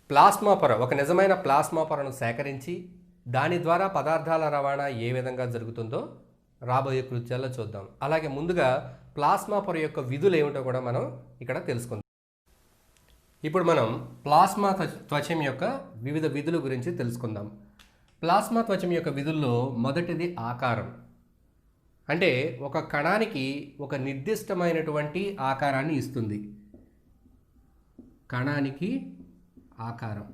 ప్లాస్మా పొర, ఒక నిజమైన ప్లాస్మా పొరను సేకరించి దాని ద్వారా పదార్థాల రవాణా ఏ విధంగా జరుగుతుందో రాబోయే కృత్యాల్లో చూద్దాం. అలాగే ముందుగా ప్లాస్మా పొర యొక్క విధులు ఏమిటో కూడా మనం ఇక్కడ తెలుసుకుందాం. ఇప్పుడు మనం ప్లాస్మా త్వచం యొక్క వివిధ విధుల గురించి తెలుసుకుందాం. ప్లాస్మా త్వచం యొక్క విధుల్లో మొదటిది ఆకారం. అంటే ఒక కణానికి ఒక నిర్దిష్టమైనటువంటి ఆకారాన్ని ఇస్తుంది. కణానికి ఆకారం.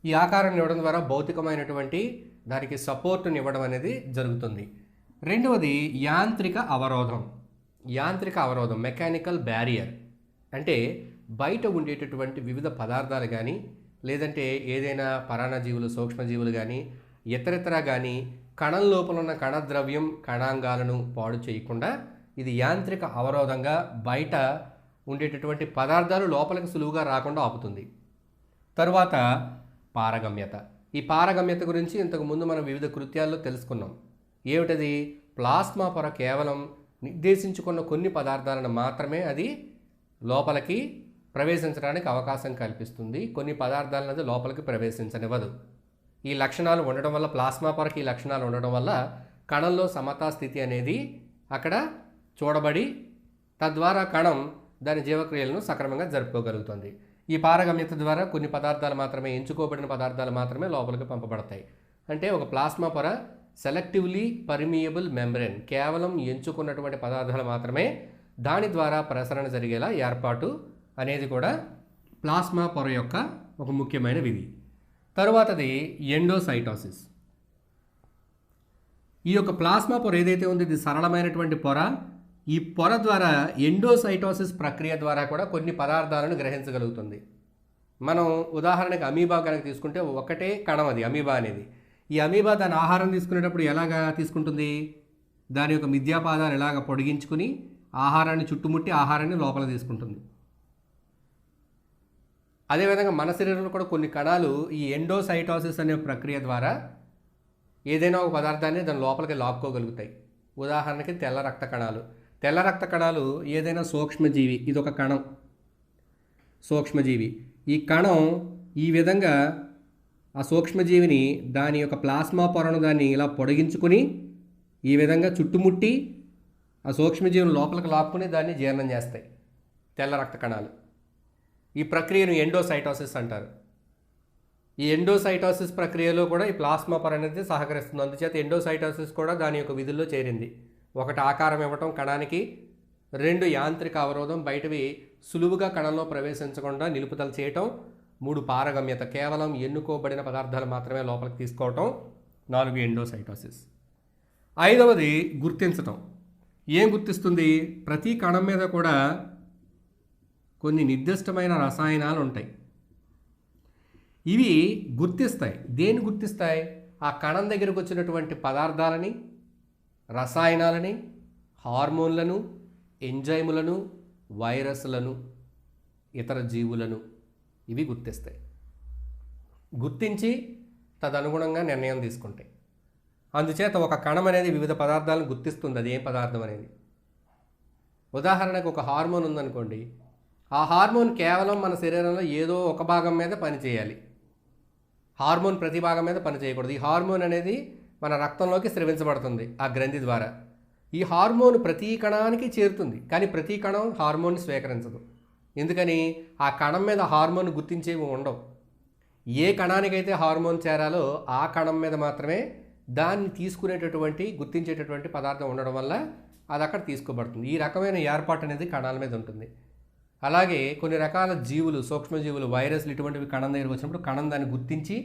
ఈ ఆకారాన్ని ఇవ్వడం ద్వారా భౌతికమైనటువంటి దానికి సపోర్టుని ఇవ్వడం అనేది జరుగుతుంది. రెండవది యాంత్రిక అవరోధం. యాంత్రిక అవరోధం మెకానికల్ బ్యారియర్. అంటే బయట ఉండేటటువంటి వివిధ పదార్థాలు కానీ లేదంటే ఏదైనా పరాన్నజీవులు సూక్ష్మజీవులు కానీ ఇతరితర కానీ కణం లోపల ఉన్న కణద్రవ్యం కణాంగాలను పాడు చేయకుండా ఇది యాంత్రిక అవరోధంగా బయట ఉండేటటువంటి పదార్థాలు లోపలికి సులువుగా రాకుండా ఆపుతుంది. తరువాత పారగమ్యత. ఈ పారగమ్యత గురించి ఇంతకుముందు మనం వివిధ కృత్యాల్లో తెలుసుకున్నాం. ఏమిటది? ప్లాస్మా పొర కేవలం నిర్దేశించుకున్న కొన్ని పదార్థాలను మాత్రమే అది లోపలికి ప్రవేశించడానికి అవకాశం కల్పిస్తుంది. కొన్ని పదార్థాలను అది లోపలికి ప్రవేశించనివ్వదు. ఈ లక్షణాలు ఉండడం వల్ల ప్లాస్మా పొరకి ఈ లక్షణాలు ఉండడం వల్ల కణంలో సమతా స్థితి అనేది అక్కడ చూడబడి తద్వారా కణం దాని జీవక్రియలను సక్రమంగా జరుపుకోగలుగుతుంది. ఈ పారగమ్యత ద్వారా కొన్ని పదార్థాలు మాత్రమే ఎంచుకోబడిన పదార్థాలు మాత్రమే లోపలికి పంపబడతాయి. అంటే ఒక ప్లాస్మా పొర సెలెక్టివ్లీ పర్మియబుల్ మెంబ్రేన్, కేవలం ఎంచుకున్నటువంటి పదార్థాలు మాత్రమే దాని ద్వారా ప్రసరణ జరిగేలా ఏర్పాటు అనేది కూడా ప్లాస్మా పొర యొక్క ఒక ముఖ్యమైన విధి. తరువాతది ఎండోసైటోసిస్. ఈ యొక్క ప్లాస్మా పొర ఏదైతే ఉందో ఇది సరళమైనటువంటి పొర. ఈ పొర ద్వారా ఎండోసైటోసిస్ ప్రక్రియ ద్వారా కూడా కొన్ని పదార్థాలను గ్రహించగలుగుతుంది. మనం ఉదాహరణకి అమీబా కనుక తీసుకుంటే ఒకటే కణం అది అమీబా అనేది. ఈ అమీబా దాని ఆహారం తీసుకునేటప్పుడు ఎలాగా తీసుకుంటుంది? దాని యొక్క మిథ్యాపాదాలు ఎలాగ పొడిగించుకుని ఆహారాన్ని చుట్టుముట్టి ఆహారాన్ని లోపల తీసుకుంటుంది. అదేవిధంగా మన శరీరంలో కూడా కొన్ని కణాలు ఈ ఎండోసైటోసిస్ అనే ప్రక్రియ ద్వారా ఏదైనా ఒక పదార్థాన్ని దాని లోపలికి లాక్కోగలుగుతాయి. ఉదాహరణకి తెల్ల రక్త కణాలు. తెల్ల రక్త కణాలు ఏదైనా సూక్ష్మజీవి, ఇది ఒక కణం, సూక్ష్మజీవి. ఈ కణం ఈ విధంగా ఆ సూక్ష్మజీవిని దాని యొక్క ప్లాస్మా పొరను దాన్ని ఇలా పొడిగించుకుని ఈ విధంగా చుట్టుముట్టి ఆ సూక్ష్మజీవిని లోపలికి లాక్కుని దాన్ని జీర్ణం చేస్తాయి తెల్ల రక్త కణాలు. ఈ ప్రక్రియను ఎండోసైటోసిస్ అంటారు. ఈ ఎండోసైటోసిస్ ప్రక్రియలో కూడా ఈ ప్లాస్మా పొర అనేది సహకరిస్తుంది. అందుచేత ఎండోసైటోసిస్ కూడా దాని యొక్క విధుల్లో చేరింది. ఒకటి ఆకారం ఇవ్వటం కణానికి, రెండు యాంత్రిక అవరోధం బయటవి సులువుగా కణంలో ప్రవేశించకుండా నిలుపుదల చేయటం, మూడు పారగమ్యత కేవలం ఎన్నుకోబడిన పదార్థాలు మాత్రమే లోపలికి తీసుకోవటం, నాలుగు ఎండోసైటోసిస్. ఐదవది గుర్తించటం. ఏం గుర్తిస్తుంది? ప్రతి కణం మీద కూడా కొన్ని నిర్దిష్టమైన రసాయనాలు ఉంటాయి. ఇవి గుర్తిస్తాయి. దేన్ని గుర్తిస్తాయి? ఆ కణం దగ్గరకు వచ్చినటువంటి పదార్థాలని, రసాయనాలని, హార్మోన్లను, ఎంజైములను, వైరస్లను, ఇతర జీవులను ఇవి గుర్తిస్తాయి. గుర్తించి తదనుగుణంగా నిర్ణయం తీసుకుంటాయి. అందుచేత ఒక కణం అనేది వివిధ పదార్థాలను గుర్తిస్తుంది. అది ఏం పదార్థం అనేది. ఉదాహరణకు ఒక హార్మోన్ ఉందనుకోండి, ఆ హార్మోన్ కేవలం మన శరీరంలో ఏదో ఒక భాగం మీద పనిచేయాలి. హార్మోన్ ప్రతి భాగం మీద పనిచేయకూడదు. ఈ హార్మోన్ అనేది మన రక్తంలోకి స్రవించబడుతుంది ఆ గ్రంథి ద్వారా. ఈ హార్మోన్ ప్రతి కణానికి చేరుతుంది, కానీ ప్రతి కణం హార్మోన్ స్వీకరించదు. ఎందుకని? ఆ కణం మీద హార్మోన్ గుర్తించేవి ఉండవు. ఏ కణానికైతే హార్మోన్ చేరాలో ఆ కణం మీద మాత్రమే దాన్ని తీసుకునేటటువంటి గుర్తించేటటువంటి పదార్థం ఉండడం వల్ల అది అక్కడ తీసుకోబడుతుంది. ఈ రకమైన ఏర్పాటు అనేది కణాల మీద ఉంటుంది. అలాగే కొన్ని రకాల జీవులు, సూక్ష్మజీవులు, వైరస్లు ఇటువంటివి కణం దగ్గరికి వచ్చినప్పుడు కణం దాన్ని గుర్తించి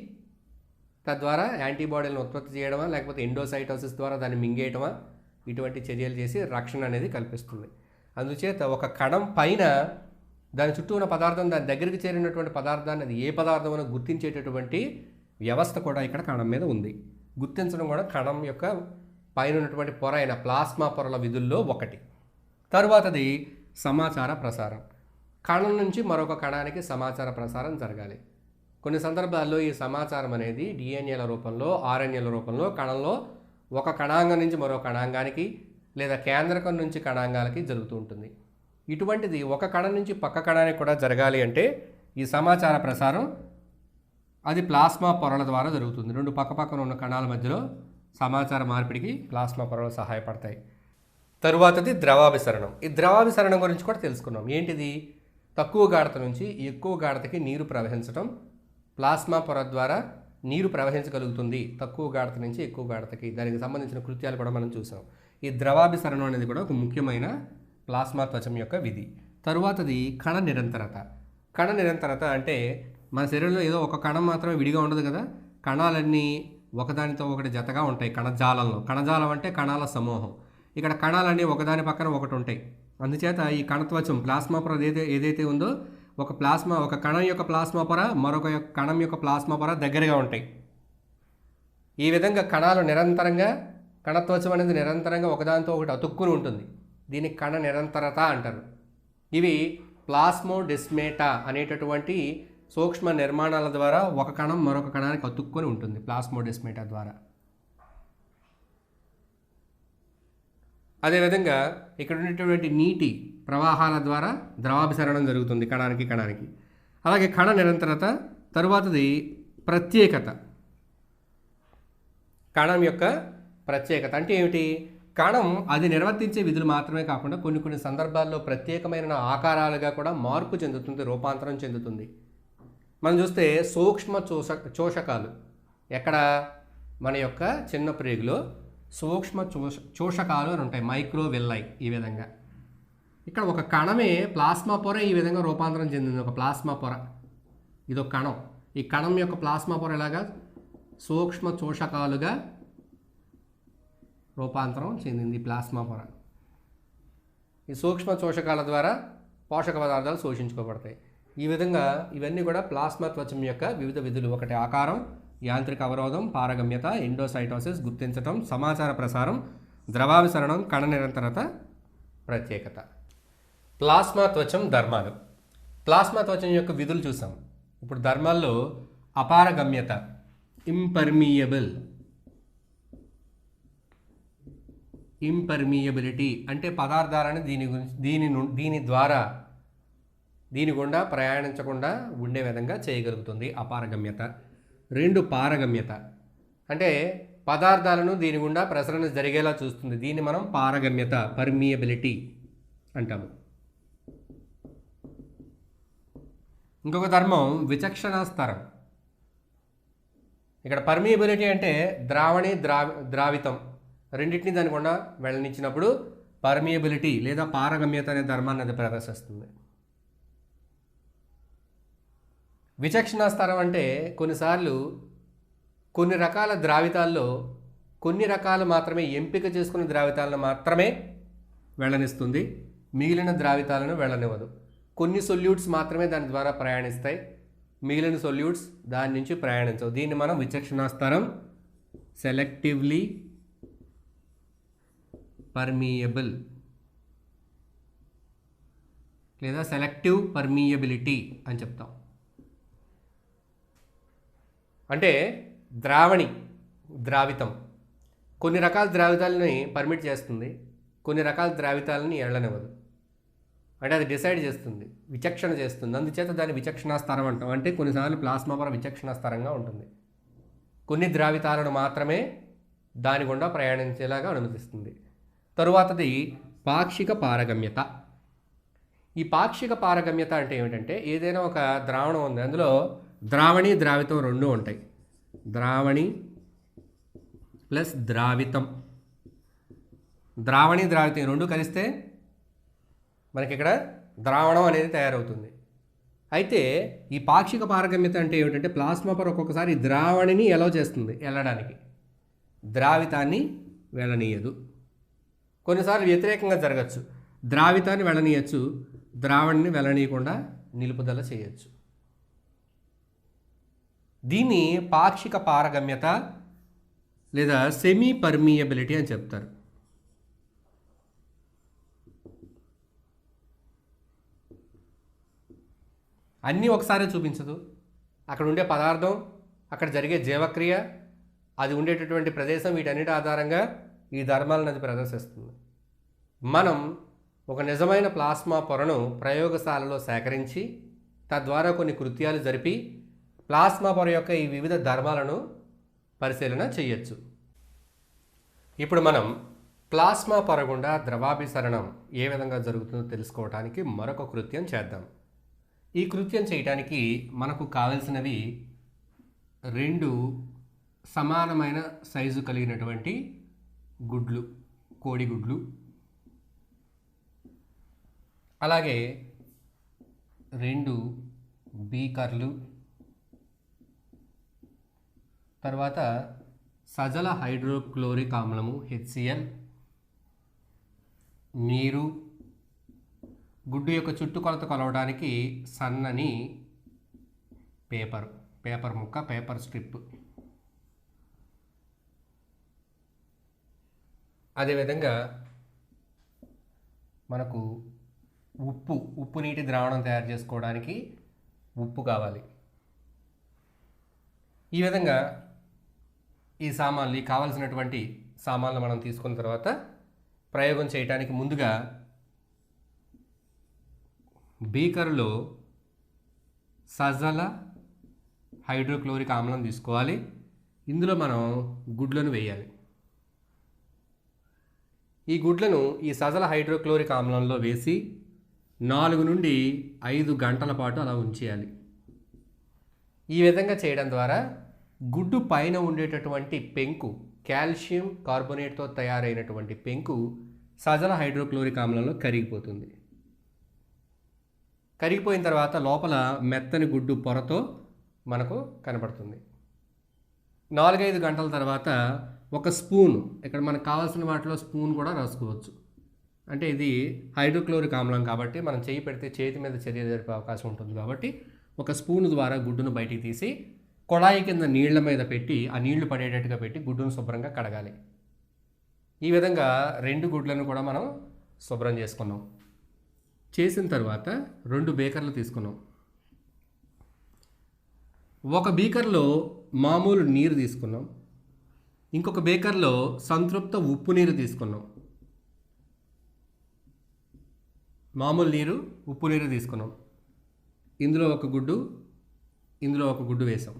తద్వారా యాంటీబాడీలను ఉత్పత్తి చేయడమా లేకపోతే ఎండోసైటోసిస్ ద్వారా దాన్ని మింగేయటమా ఇటువంటి చర్యలు చేసి రక్షణ అనేది కల్పిస్తుంది. అందుచేత ఒక కణం పైన దాని చుట్టూ ఉన్న పదార్థం, దాని దగ్గరికి చేరినటువంటి పదార్థాన్ని అది ఏ పదార్థం అని గుర్తించేటటువంటి వ్యవస్థ కూడా ఇక్కడ కణం మీద ఉంది. గుర్తించడం కూడా కణం యొక్క పైన ఉన్నటువంటి పొర అయిన ప్లాస్మా పొరల విధుల్లో ఒకటి. తరువాతది సమాచార ప్రసారం. కణం నుంచి మరొక కణానికి సమాచార ప్రసారం జరగాలి. కొన్ని సందర్భాల్లో ఈ సమాచారం అనేది డిఎన్ఏల రూపంలో, ఆర్ఎన్ఏల రూపంలో కణంలో ఒక కణాంగం నుంచి మరో కణాంగానికి లేదా కేంద్రకం నుంచి కణాంగాలకి జరుగుతూ ఉంటుంది. ఇటువంటిది ఒక కణం నుంచి పక్క కణానికి కూడా జరగాలి అంటే ఈ సమాచార ప్రసారం అది ప్లాస్మా పొరల ద్వారా జరుగుతుంది. రెండు పక్కపక్కన ఉన్న కణాల మధ్యలో సమాచార మార్పిడికి ప్లాస్మా పొరలు సహాయపడతాయి. తరువాతది ద్రవాభిసరణం. ఈ ద్రవాభిసరణం గురించి కూడా తెలుసుకున్నాం. ఏంటిది? తక్కువ గాఢత నుంచి ఎక్కువ గాఢతకి నీరు ప్రవహించడం, ప్లాస్మా పొర ద్వారా నీరు ప్రవహించగలుగుతుంది తక్కువ గాఢత నుంచి ఎక్కువ గాఢతకి. దానికి సంబంధించిన కృత్యాలు కూడా మనం చూసాం. ఈ ద్రవాభిసరణం అనేది కూడా ఒక ముఖ్యమైన ప్లాస్మా త్వచం యొక్క విధి. తరువాతది కణ నిరంతరత. కణ నిరంతరత అంటే మన శరీరంలో ఏదో ఒక కణం మాత్రమే విడిగా ఉండదు కదా, కణాలన్నీ ఒకదానితో ఒకటి జతగా ఉంటాయి కణజాలంలో. కణజాలం అంటే కణాల సమూహం. ఇక్కడ కణాలన్నీ ఒకదాని పక్కన ఒకటి ఉంటాయి. అందుచేత ఈ కణత్వచం ప్లాస్మా పొర ఏదైతే ఉందో ఒక కణం యొక్క ప్లాస్మా పొర మరొక కణం యొక్క ప్లాస్మా పొర దగ్గరగా ఉంటాయి. ఈ విధంగా కణాలు నిరంతరంగా, కణత్వచం అనేది నిరంతరంగా ఒకదానితో ఒకటి అతుక్కుని ఉంటుంది. దీనికి కణ నిరంతరత అంటారు. ఇవి ప్లాస్మోడెస్మేటా అనేటటువంటి సూక్ష్మ నిర్మాణాల ద్వారా ఒక కణం మరొక కణానికి అతుక్కొని ఉంటుంది ప్లాస్మోడెస్మేటా ద్వారా. అదేవిధంగా ఇక్కడ ఉన్నటువంటి నీటి ప్రవాహాల ద్వారా ద్రవాభిసరణం జరుగుతుంది కణానికి. అలాగే కణ నిరంతరత. తరువాతది ప్రత్యేకత. కణం యొక్క ప్రత్యేకత అంటే ఏమిటి? కణం అది నిర్వర్తించే విధులు మాత్రమే కాకుండా కొన్ని సందర్భాల్లో ప్రత్యేకమైన ఆకారాలుగా కూడా మార్పు చెందుతుంది, రూపాంతరం చెందుతుంది. మనం చూస్తే సూక్ష్మ చోషకాలు ఎక్కడ మన యొక్క చిన్న ప్రేగులో సూక్ష్మ చోషకాలు అని ఉంటాయి, మైక్రోవెల్లై. ఈ విధంగా ఇక్కడ ఒక కణమే ప్లాస్మా పొర ఈ విధంగా రూపాంతరం చెందింది. ఒక ప్లాస్మా పొర ఇది ఒక కణం. ఈ కణం యొక్క ప్లాస్మా పొర ఎలాగా సూక్ష్మ చోషకాలుగా రూపాంతరం చెందింది ప్లాస్మా పొర. ఈ సూక్ష్మ చోషకాల ద్వారా పోషక పదార్థాలు శోషించుకోబడతాయి. ఈ విధంగా ఇవన్నీ కూడా ప్లాస్మా త్వచం యొక్క వివిధ విధులు. ఒకటి ఆకారం, యాంత్రిక అవరోధం, పారగమ్యత, ఎండోసైటోసిస్, గుర్తించటం, సమాచార ప్రసారం, ద్రవాభిసరణం, కణ నిరంతరత, ప్రత్యేకత. ప్లాస్మా త్వచం ధర్మాలు. ప్లాస్మా త్వచం యొక్క విధులు చూసాం. ఇప్పుడు ధర్మాల్లో అపారగమ్యత, ఇంపర్మియబిలిటీ అంటే పదార్థాలను దీని గుండా ప్రయాణించకుండా ఉండే విధంగా చేయగలుగుతుంది అపారగమ్యత. 2 పారగమ్యత అంటే పదార్థాలను దీని గుండా ప్రసరణ జరిగేలా చూస్తుంది. దీన్ని మనం పారగమ్యత, పర్మియబిలిటీ అంటాము. ఇంకొక ధర్మం విచక్షణ స్థరం. ఇక్కడ పర్మియబిలిటీ అంటే ద్రావితం రెండింటిని దాని గుండా వెళ్ళనిచ్చినప్పుడు పర్మియబిలిటీ లేదా పారగమ్యత అనే ధర్మాన్ని అది ప్రదర్శిస్తుంది. విచక్షణ స్థరం అంటే కొన్నిసార్లు కొన్ని రకాల ద్రావితాల్లో కొన్ని రకాలు మాత్రమే ఎంపిక చేసుకున్న ద్రావితాలను మాత్రమే వెళ్ళనిస్తుంది, మిగిలిన ద్రావితాలను వెళ్ళనివ్వదు. కొన్ని సొల్యూట్స్ మాత్రమే దాని ద్వారా ప్రయాణిస్తాయి, మిగిలిన సొల్యూట్స్ దాని నుంచి ప్రయాణించవు. దీన్ని మనం విచక్షణ స్థరం, సెలెక్టివ్లీ పర్మియబుల్ లేదా సెలెక్టివ్ పర్మియబిలిటీ అని చెప్తాం. అంటే ద్రావితం కొన్ని రకాల ద్రావితాలని పర్మిట్ చేస్తుంది, కొన్ని రకాల ద్రావితాలని ఎళ్ళనివ్వదు. అంటే అది డిసైడ్ చేస్తుంది, విచక్షణ చేస్తుంది. అందుచేత దాన్ని విచక్షణ స్థరం అంటాం. అంటే కొన్నిసార్లు ప్లాస్మా పొర విచక్షణ స్థరంగా ఉంటుంది, కొన్ని ద్రావితాలను మాత్రమే దాని గుండా ప్రయాణించేలాగా అనుమతిస్తుంది. తరువాతది పాక్షిక పారగమ్యత. ఈ పాక్షిక పారగమ్యత అంటే ఏమిటంటే ఏదైనా ఒక ద్రావణం ఉంది, అందులో ద్రావితం 2 ఉంటాయి. ద్రావణి ప్లస్ ద్రావితం. ద్రావితం 2 కలిస్తే మనకి ఇక్కడ ద్రావణం అనేది తయారవుతుంది. అయితే ఈ పాక్షిక పారగమ్యత అంటే ఏమిటంటే ప్లాస్మా పొర ఒక్కొక్కసారి ద్రావణిని ఎలో చేస్తుంది వెళ్ళడానికి, ద్రావితాన్ని వెళ్ళనీయదు. కొన్నిసార్లు వ్యతిరేకంగా జరగచ్చు, ద్రావితాన్ని వెళ్ళనీయచ్చు, ద్రావణిని వెళ్ళనీయకుండా నిలుపుదల చేయొచ్చు. దీన్ని పాక్షిక పారగమ్యత లేదా సెమీ పర్మియబిలిటీ అని చెప్తారు. అన్నీ ఒకసారి చూపించదు. అక్కడ ఉండే పదార్థం, అక్కడ జరిగే జీవక్రియ, అది ఉండేటటువంటి ప్రదేశం, వీటన్నిటి ఆధారంగా ఈ ధర్మాలను అది ప్రదర్శిస్తుంది. మనం ఒక నిజమైన ప్లాస్మా పొరను ప్రయోగశాలలో సేకరించి తద్వారా కొన్ని కృత్యాలు జరిపి ప్లాస్మా పొర యొక్క ఈ వివిధ ధర్మాలను పరిశీలన చేయొచ్చు. ఇప్పుడు మనం ప్లాస్మా పొర గుండా ద్రవాభిసరణం ఏ విధంగా జరుగుతుందో తెలుసుకోవడానికి మరొక కృత్యం చేద్దాం. ఈ కృత్యం చేయడానికి మనకు కావలసినవి 2 సమానమైన సైజు కలిగినటువంటి గుడ్లు, కోడిగుడ్లు, అలాగే 2 బీకర్లు, తర్వాత సజల హైడ్రోక్లోరిక్ ఆమ్లము HCl, నీరు, గుడ్డు యొక్క చుట్టుకొలత కొలవడానికి సన్నని పేపర్ ముక్క, పేపర్ స్ట్రిప్, అదేవిధంగా మనకు ఉప్పు నీటి ద్రావణం తయారు చేసుకోవడానికి ఉప్పు కావాలి. ఈ విధంగా ఈ కావలసినటువంటి సామాన్లు మనం తీసుకున్న తర్వాత ప్రయోగం చేయడానికి ముందుగా బీకర్లో సజల హైడ్రోక్లోరిక్ ఆమ్లం తీసుకోవాలి. ఇందులో మనం గుడ్లను వేయాలి. ఈ గుడ్లను ఈ సజల హైడ్రోక్లోరిక్ ఆమ్లంలో వేసి 4 నుండి 5 గంటల పాటు అలా ఉంచేయాలి. ఈ విధంగా చేయడం ద్వారా గుడ్డు పైన ఉండేటటువంటి పెంకు, కాల్షియం కార్బోనేట్తో తయారైనటువంటి పెంకు సజల హైడ్రోక్లోరిక్ ఆమ్లంలో కరిగిపోతుంది. కరిగిపోయిన తర్వాత లోపల మెత్తని గుడ్డు పొరతో మనకు కనపడుతుంది. 4-5 గంటల తర్వాత ఒక స్పూను, ఇక్కడ మనకు కావాల్సిన వాటిలో స్పూన్ కూడా రాసుకోవచ్చు. అంటే ఇది హైడ్రోక్లోరిక్ ఆమ్లం కాబట్టి మనం చేయి పెడితే చేతి మీద చర్య జరిపే అవకాశం ఉంటుంది కాబట్టి ఒక స్పూన్ ద్వారా గుడ్డును బయటికి తీసి కొళాయి కింద నీళ్ల మీద పెట్టి ఆ నీళ్లు పడేటట్టుగా పెట్టి గుడ్డును శుభ్రంగా కడగాలి. ఈ విధంగా 2 గుడ్లను కూడా మనం శుభ్రం చేసుకున్నాం. చేసిన తర్వాత 2 బీకర్లు తీసుకున్నాం. ఒక బీకర్లో మామూలు నీరు తీసుకున్నాం, ఇంకొక బీకర్లో సంతృప్త ఉప్పు నీరు తీసుకున్నాం. మామూలు నీరు, ఉప్పు నీరు తీసుకున్నాం. ఇందులో ఒక గుడ్డు, ఇందులో ఒక గుడ్డు వేసాం.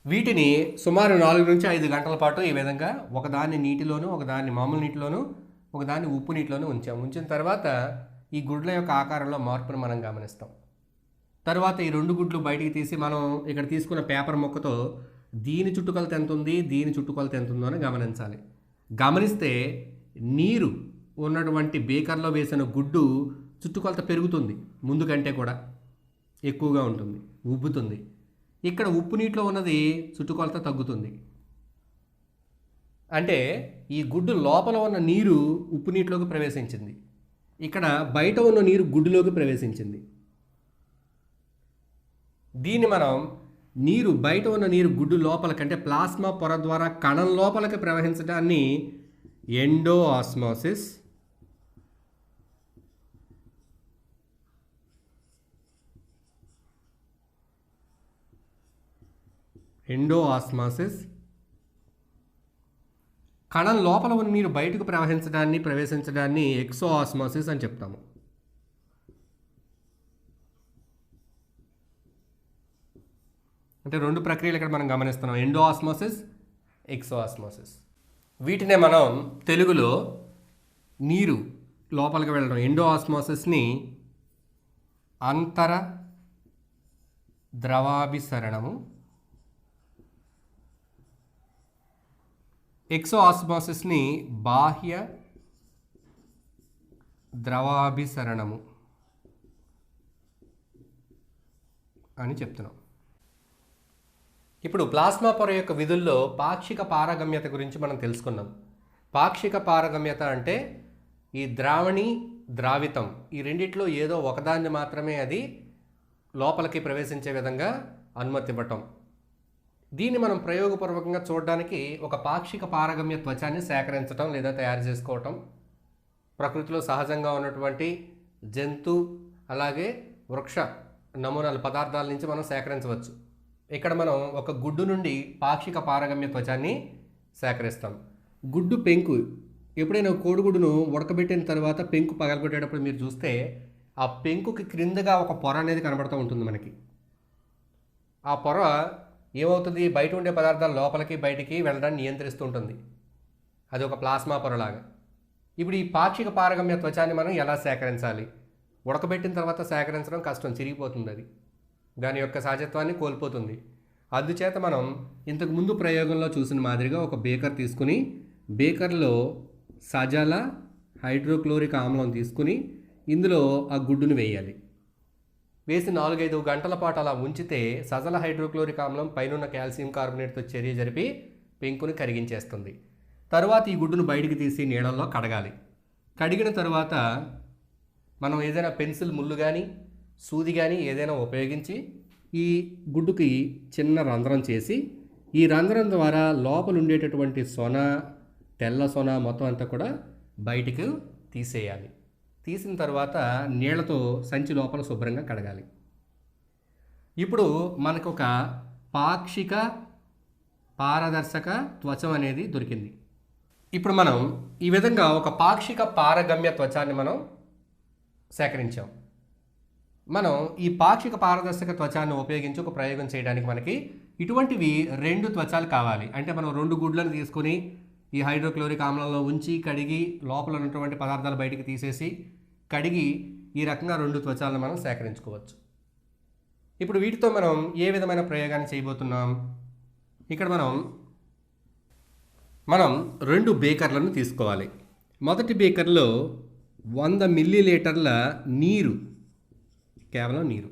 వీటిని సుమారు 4 నుంచి 5 గంటల పాటు ఈ విధంగా ఒకదాన్ని నీటిలోను, ఒకదాన్ని మామూలు నీటిలోను, ఒకదాన్ని ఉప్పు నీటిలోనూ ఉంచిన తర్వాత ఈ గుడ్ల యొక్క ఆకారంలో మార్పును మనం గమనిస్తాం. తర్వాత ఈ 2 గుడ్లు బయటికి తీసి మనం ఇక్కడ తీసుకున్న పేపర్ ముక్కతో దీని చుట్టుకొలత ఎంత ఉంది, దీని చుట్టుకొలత ఎంత ఉందో అని గమనించాలి. గమనిస్తే నీరు ఉన్నటువంటి బేకర్లో వేసిన గుడ్డు చుట్టుకొలత పెరుగుతుంది, ముందు కంటే కూడా ఎక్కువగా ఉంటుంది, ఉబ్బుతుంది. ఇక్కడ ఉప్పు నీటిలో ఉన్నది చుట్టుకొలత తగ్గుతుంది. అంటే ఈ గుడ్డు లోపల ఉన్న నీరు ఉప్పు నీటిలోకి ప్రవేశించింది, ఇక్కడ బయట ఉన్న నీరు గుడ్డులోకి ప్రవేశించింది. దీన్ని మనం నీరు బయట ఉన్న నీరు గుడ్డు లోపల కంటే ప్లాస్మా పొర ద్వారా కణం లోపలికి ప్రవహించడాన్ని ఎండో ఆస్మోసిస్, కణం లోపల ఉన్న నీరు బయటకు ప్రవేశించడాన్ని ఎక్సో ఆస్మోసిస్ అని చెప్తాము. అంటే 2 ప్రక్రియలు ఇక్కడ మనం గమనిస్తున్నాం, ఎండో ఆస్మోసిస్, ఎక్సో ఆస్మోసిస్. వీటినే మనం తెలుగులో నీరు లోపలికి వెళ్ళడం, ఎండో ఆస్మోసిస్ని అంతర ద్రవాభిసరణము, ఎక్సో ఆస్మోసిస్ని బాహ్య ద్రవాభిసరణము అని చెప్తున్నాం. ఇప్పుడు ప్లాస్మా పొర యొక్క విధుల్లో పాక్షిక పారగమ్యత గురించి మనం తెలుసుకున్నాం. పాక్షిక పారగమ్యత అంటే ఈ ద్రావణి, ద్రావితం ఈ రెండిట్లో ఏదో ఒకదాన్ని మాత్రమే అది లోపలికి ప్రవేశించే విధంగా అనుమతి ఇవ్వటం. దీన్ని మనం ప్రయోగపూర్వకంగా చూడడానికి ఒక పాక్షిక పారగమ్య త్వచాన్ని సేకరించడం లేదా తయారు చేసుకోవటం, ప్రకృతిలో సహజంగా ఉన్నటువంటి జంతు అలాగే వృక్ష నమూనాల పదార్థాల నుంచి మనం సేకరించవచ్చు. ఇక్కడ మనం ఒక గుడ్డు నుండి పాక్షిక పారగమ్య త్వచాన్ని సేకరిస్తాం. గుడ్డు పెంకు, ఎప్పుడైనా కోడిగుడ్డును ఉడకబెట్టిన తర్వాత పెంకు పగలగొట్టేటప్పుడు మీరు చూస్తే ఆ పెంకుకి క్రిందగా ఒక పొర అనేది కనబడుతూ ఉంటుంది మనకి. ఆ పొర ఏమవుతుంది, బయట ఉండే పదార్థాలు లోపలికి బయటికి వెళ్ళడాన్ని నియంత్రిస్తూ ఉంటుంది. అది ఒక ప్లాస్మా పొరలాగా. ఇప్పుడు ఈ పాక్షిక పారగమ్య త్వచాన్ని మనం ఎలా సేకరించాలి? ఉడకబెట్టిన తర్వాత సేకరించడం కష్టం, చిరిగిపోతుంది, అది దాని యొక్క సహజత్వాన్ని కోల్పోతుంది. అందుచేత మనం ఇంతకు ముందు ప్రయోగంలో చూసిన మాదిరిగా ఒక బేకర్ తీసుకుని బేకర్లో సజల హైడ్రోక్లోరిక్ ఆమ్లం తీసుకుని ఇందులో ఆ గుడ్డును వేయాలి. వేసి 4-5 గంటల పాటు అలా ఉంచితే సజల హైడ్రోక్లోరిక్ ఆమ్లం పైన కాల్షియం కార్బోనేట్తో చర్య జరిపి పెంకుని కరిగించేస్తుంది. తరువాత ఈ గుడ్డును బయటికి తీసి నీళ్ళల్లో కడగాలి. కడిగిన తర్వాత మనం ఏదైనా పెన్సిల్ ముళ్ళు కానీ సూది కానీ ఏదైనా ఉపయోగించి ఈ గుడ్డుకి చిన్న రంధ్రం చేసి ఈ రంధ్రం ద్వారా లోపల ఉండేటటువంటి సొన, తెల్ల సొన మొత్తం అంతా కూడా బయటికి తీసేయాలి. తీసిన తర్వాత నీళ్లతో సంచి లోపల శుభ్రంగా కడగాలి. ఇప్పుడు మనకు ఒక పాక్షిక పారదర్శక త్వచం అనేది దొరికింది. ఇప్పుడు మనం ఈ విధంగా ఒక పాక్షిక పారగమ్య త్వచాన్ని మనం సేకరించాం. మనం ఈ పాక్షిక పారదర్శక త్వచాన్ని ఉపయోగించి ఒక ప్రయోగం చేయడానికి మనకి ఇటువంటివి 2 త్వచాలు కావాలి. అంటే మనం 2 గుడ్లను తీసుకొని ఈ హైడ్రోక్లోరిక్ ఆమ్లంలో ఉంచి కడిగి లోపల ఉన్నటువంటి పదార్థాలు బయటికి తీసేసి కడిగి ఈ రకంగా 2 త్వచాలను మనం సేకరించుకోవచ్చు. ఇప్పుడు వీటితో మనం ఏ విధమైన ప్రయోగాన్ని చేయబోతున్నాం? ఇక్కడ మనం 2 బేకర్లను తీసుకోవాలి. మొదటి బేకర్లో 100 మిల్లీలీటర్ల నీరు, కేవలం నీరు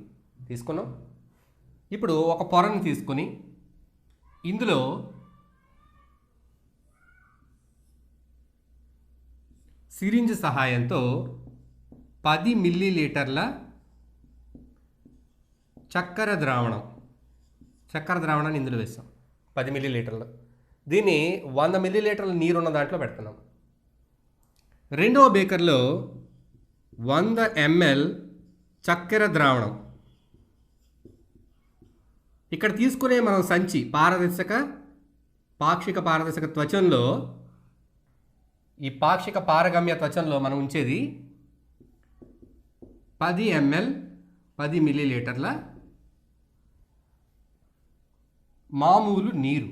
తీసుకున్నాం. ఇప్పుడు ఒక పొరను తీసుకొని ఇందులో సిరింజ్ సహాయంతో 10 మిల్లీలీటర్ల చక్కెర ద్రావణాన్ని ఇందులో వేస్తాం. 10 మిల్లీలీటర్లు. దీన్ని 100 మిల్లీలీటర్ల నీరు ఉన్న దాంట్లో పెడుతున్నాం. రెండవ బేకర్లో 100 ml చక్కెర ద్రావణం. ఇక్కడ తీసుకునే మనం సంచి పాక్షిక పారదర్శక త్వచంలో, ఈ పాక్షిక పారగమ్య త్వచంలో మనం ఉంచేది 10 ml 10 మిల్లీలీటర్ల మామూలు నీరు.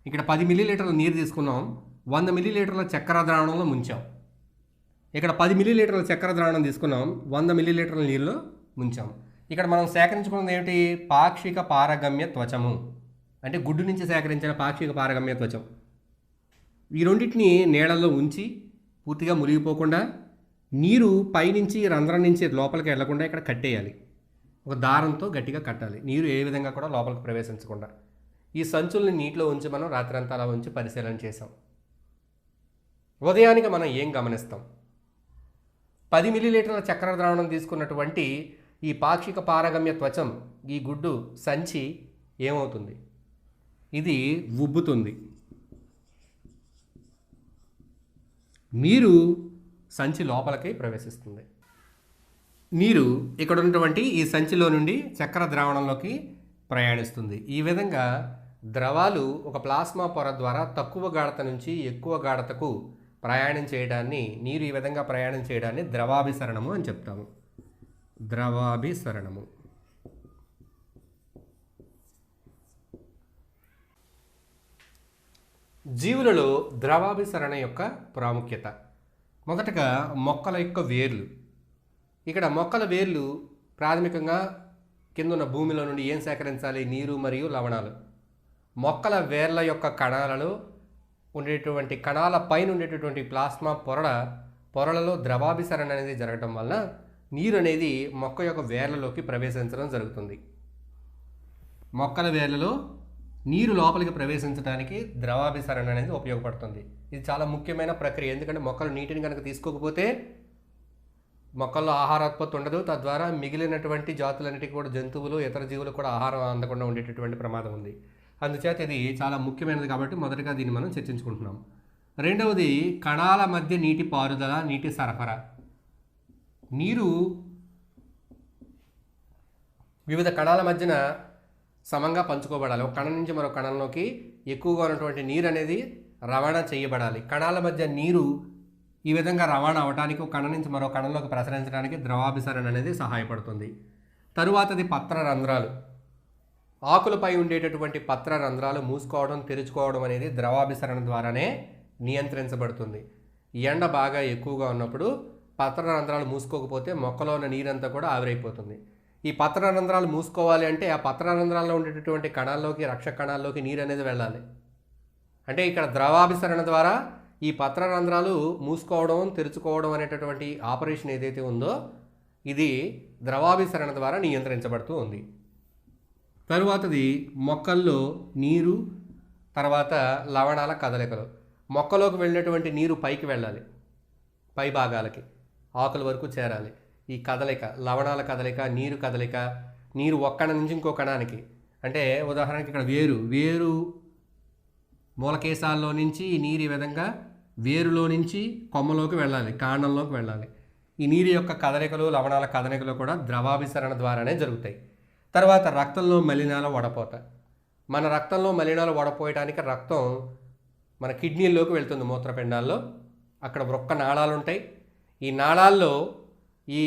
ఇక్కడ 10 మిల్లీలీటర్ల నీరు తీసుకున్నాం, 100 మిల్లీలీటర్ల చక్కెర ద్రావణంలో ముంచాం. ఇక్కడ 10 మిల్లీలీటర్ల చక్కెర ద్రావణం తీసుకున్నాం, 100 మిల్లీలీటర్ల నీరులో ముంచాం. ఇక్కడ మనం సేకరించుకున్నది ఏమిటి? పాక్షిక పారగమ్య త్వచము, అంటే గుడ్డు నుంచి సేకరించిన పాక్షిక పారగమ్య త్వచం. ఈ రెండింటిని నీళ్ళల్లో ఉంచి పూర్తిగా మునిగిపోకుండా నీరు పైనుంచి రంధ్రం నుంచి లోపలికి వెళ్లకుండా ఇక్కడ కట్టేయాలి. ఒక దారంతో గట్టిగా కట్టాలి, నీరు ఏ విధంగా కూడా లోపలికి ప్రవేశించకుండా. ఈ సంచుల్ని నీటిలో ఉంచి మనం రాత్రంతా అలా ఉంచి పరిశీలన చేసాం. ఉదయానికి మనం ఏం గమనిస్తాం? 10 మిల్లీలీటర్ల చక్కెర ద్రావణం తీసుకున్నటువంటి ఈ పాక్షిక పారగమ్య త్వచం, ఈ గుడ్డు సంచి ఏమవుతుంది? ఇది ఉబ్బుతుంది. నీరు సంచి లోపలికి ప్రవేశిస్తుంది. నీరు ఇక్కడ ఉన్నటువంటి ఈ సంచిలో నుండి చక్కెర ద్రావణంలోకి ప్రయాణిస్తుంది. ఈ విధంగా ద్రవాలు ఒక ప్లాస్మా పొర ద్వారా తక్కువ గాఢత నుంచి ఎక్కువ గాఢతకు ప్రయాణం చేయడాన్ని, నీరు ఈ విధంగా ప్రయాణం చేయడాన్ని ద్రవాభిసరణము అని చెప్తాము. ద్రవాభిసరణము. జీవులలో ద్రవాభిసరణ యొక్క ప్రాముఖ్యత. మొదటగా మొక్కల యొక్క వేర్లు. ఇక్కడ మొక్కల వేర్లు ప్రాథమికంగా కిందున్న భూమిలో నుండి ఏం సేకరించాలి? నీరు మరియు లవణాలు. మొక్కల వేర్ల యొక్క కణాలలో ఉండేటువంటి కణాల పైన ఉండేటటువంటి ప్లాస్మా పొరలలో ద్రవాభిసరణ అనేది జరగడం వలన నీరు అనేది మొక్క యొక్క వేర్లలోకి ప్రవేశించడం జరుగుతుంది. మొక్కల వేర్లలో నీరు లోపలికి ప్రవేశించడానికి ద్రవాభిసరణ అనేది ఉపయోగపడుతుంది. ఇది చాలా ముఖ్యమైన ప్రక్రియ. ఎందుకంటే మొక్కలు నీటిని కనుక తీసుకోకపోతే మొక్కల్లో ఆహారోత్పత్తి ఉండదు. తద్వారా మిగిలినటువంటి జాతులన్నిటికీ కూడా, జంతువులు ఇతర జీవులు కూడా ఆహారం అందకుండా ఉండేటటువంటి ప్రమాదం ఉంది. అందుచేత ఇది చాలా ముఖ్యమైనది కాబట్టి మొదటగా దీన్ని మనం చర్చించుకుంటున్నాం. రెండవది కణాల మధ్య నీటి పారుదల, నీటి సరఫరా. నీరు వివిధ కణాల మధ్యన సమంగా పంచుకోబడాలి. ఒక కణం నుంచి మరో కణంలోకి ఎక్కువగా ఉన్నటువంటి నీరు అనేది రవాణా చేయబడాలి. కణాల మధ్య నీరు ఈ విధంగా రవాణా అవడానికి, ఒక కణం నుంచి మరో కణంలోకి ప్రసరించడానికి ద్రవాభిసరణ అనేది సహాయపడుతుంది. తరువాతది పత్ర రంధ్రాలు. ఆకులపై ఉండేటటువంటి పత్ర రంధ్రాలు మూసుకోవడం తెరుచుకోవడం అనేది ద్రవాభిసరణ ద్వారానే నియంత్రించబడుతుంది. ఎండ బాగా ఎక్కువగా ఉన్నప్పుడు పత్ర రంధ్రాలు మూసుకోకపోతే మొక్కలో ఉన్న నీరంతా కూడా ఆవిరైపోతుంది. ఈ పత్ర రంధ్రాలు మూసుకోవాలి అంటే ఆ పత్ర రంధ్రాల్లో ఉండేటటువంటి కణాల్లోకి, రక్షక కణాల్లోకి నీరు అనేది వెళ్ళాలి. అంటే ఇక్కడ ద్రవాభిసరణ ద్వారా ఈ పత్ర రంధ్రాలు మూసుకోవడం తెరుచుకోవడం అనేటటువంటి ఆపరేషన్ ఏదైతే ఉందో ఇది ద్రవాభిసరణ ద్వారా నియంత్రించబడుతూ ఉంది. తరువాతది మొక్కల్లో నీరు, తర్వాత లవణాల కదలికలు. మొక్కలోకి వెళ్ళినటువంటి నీరు పైకి వెళ్ళాలి, పై భాగాలకి ఆకుల వరకు చేరాలి. ఈ కదలిక, లవణాల కదలిక, నీరు కదలిక, నీరు ఒక కణం నుంచి ఇంకో కణానికి, అంటే ఉదాహరణకి ఇక్కడ వేరు మూలకేశాల్లో నుంచి ఈ నీరు ఈ విధంగా వేరులో నుంచి కొమ్మలోకి వెళ్ళాలి, కాండంలోకి వెళ్ళాలి. ఈ నీరు యొక్క కదలికలు, లవణాల కదలికలు కూడా ద్రవాభిసరణ ద్వారానే జరుగుతాయి. తర్వాత రక్తంలో మలినాల వడపోత. మన రక్తంలో మలినాలు వడపోయడానికి రక్తం మన కిడ్నీల్లోకి వెళ్తుంది, మూత్రపిండాల్లో. అక్కడ వృక్క నాళాలు ఉంటాయి. ఈ నాళాల్లో ఈ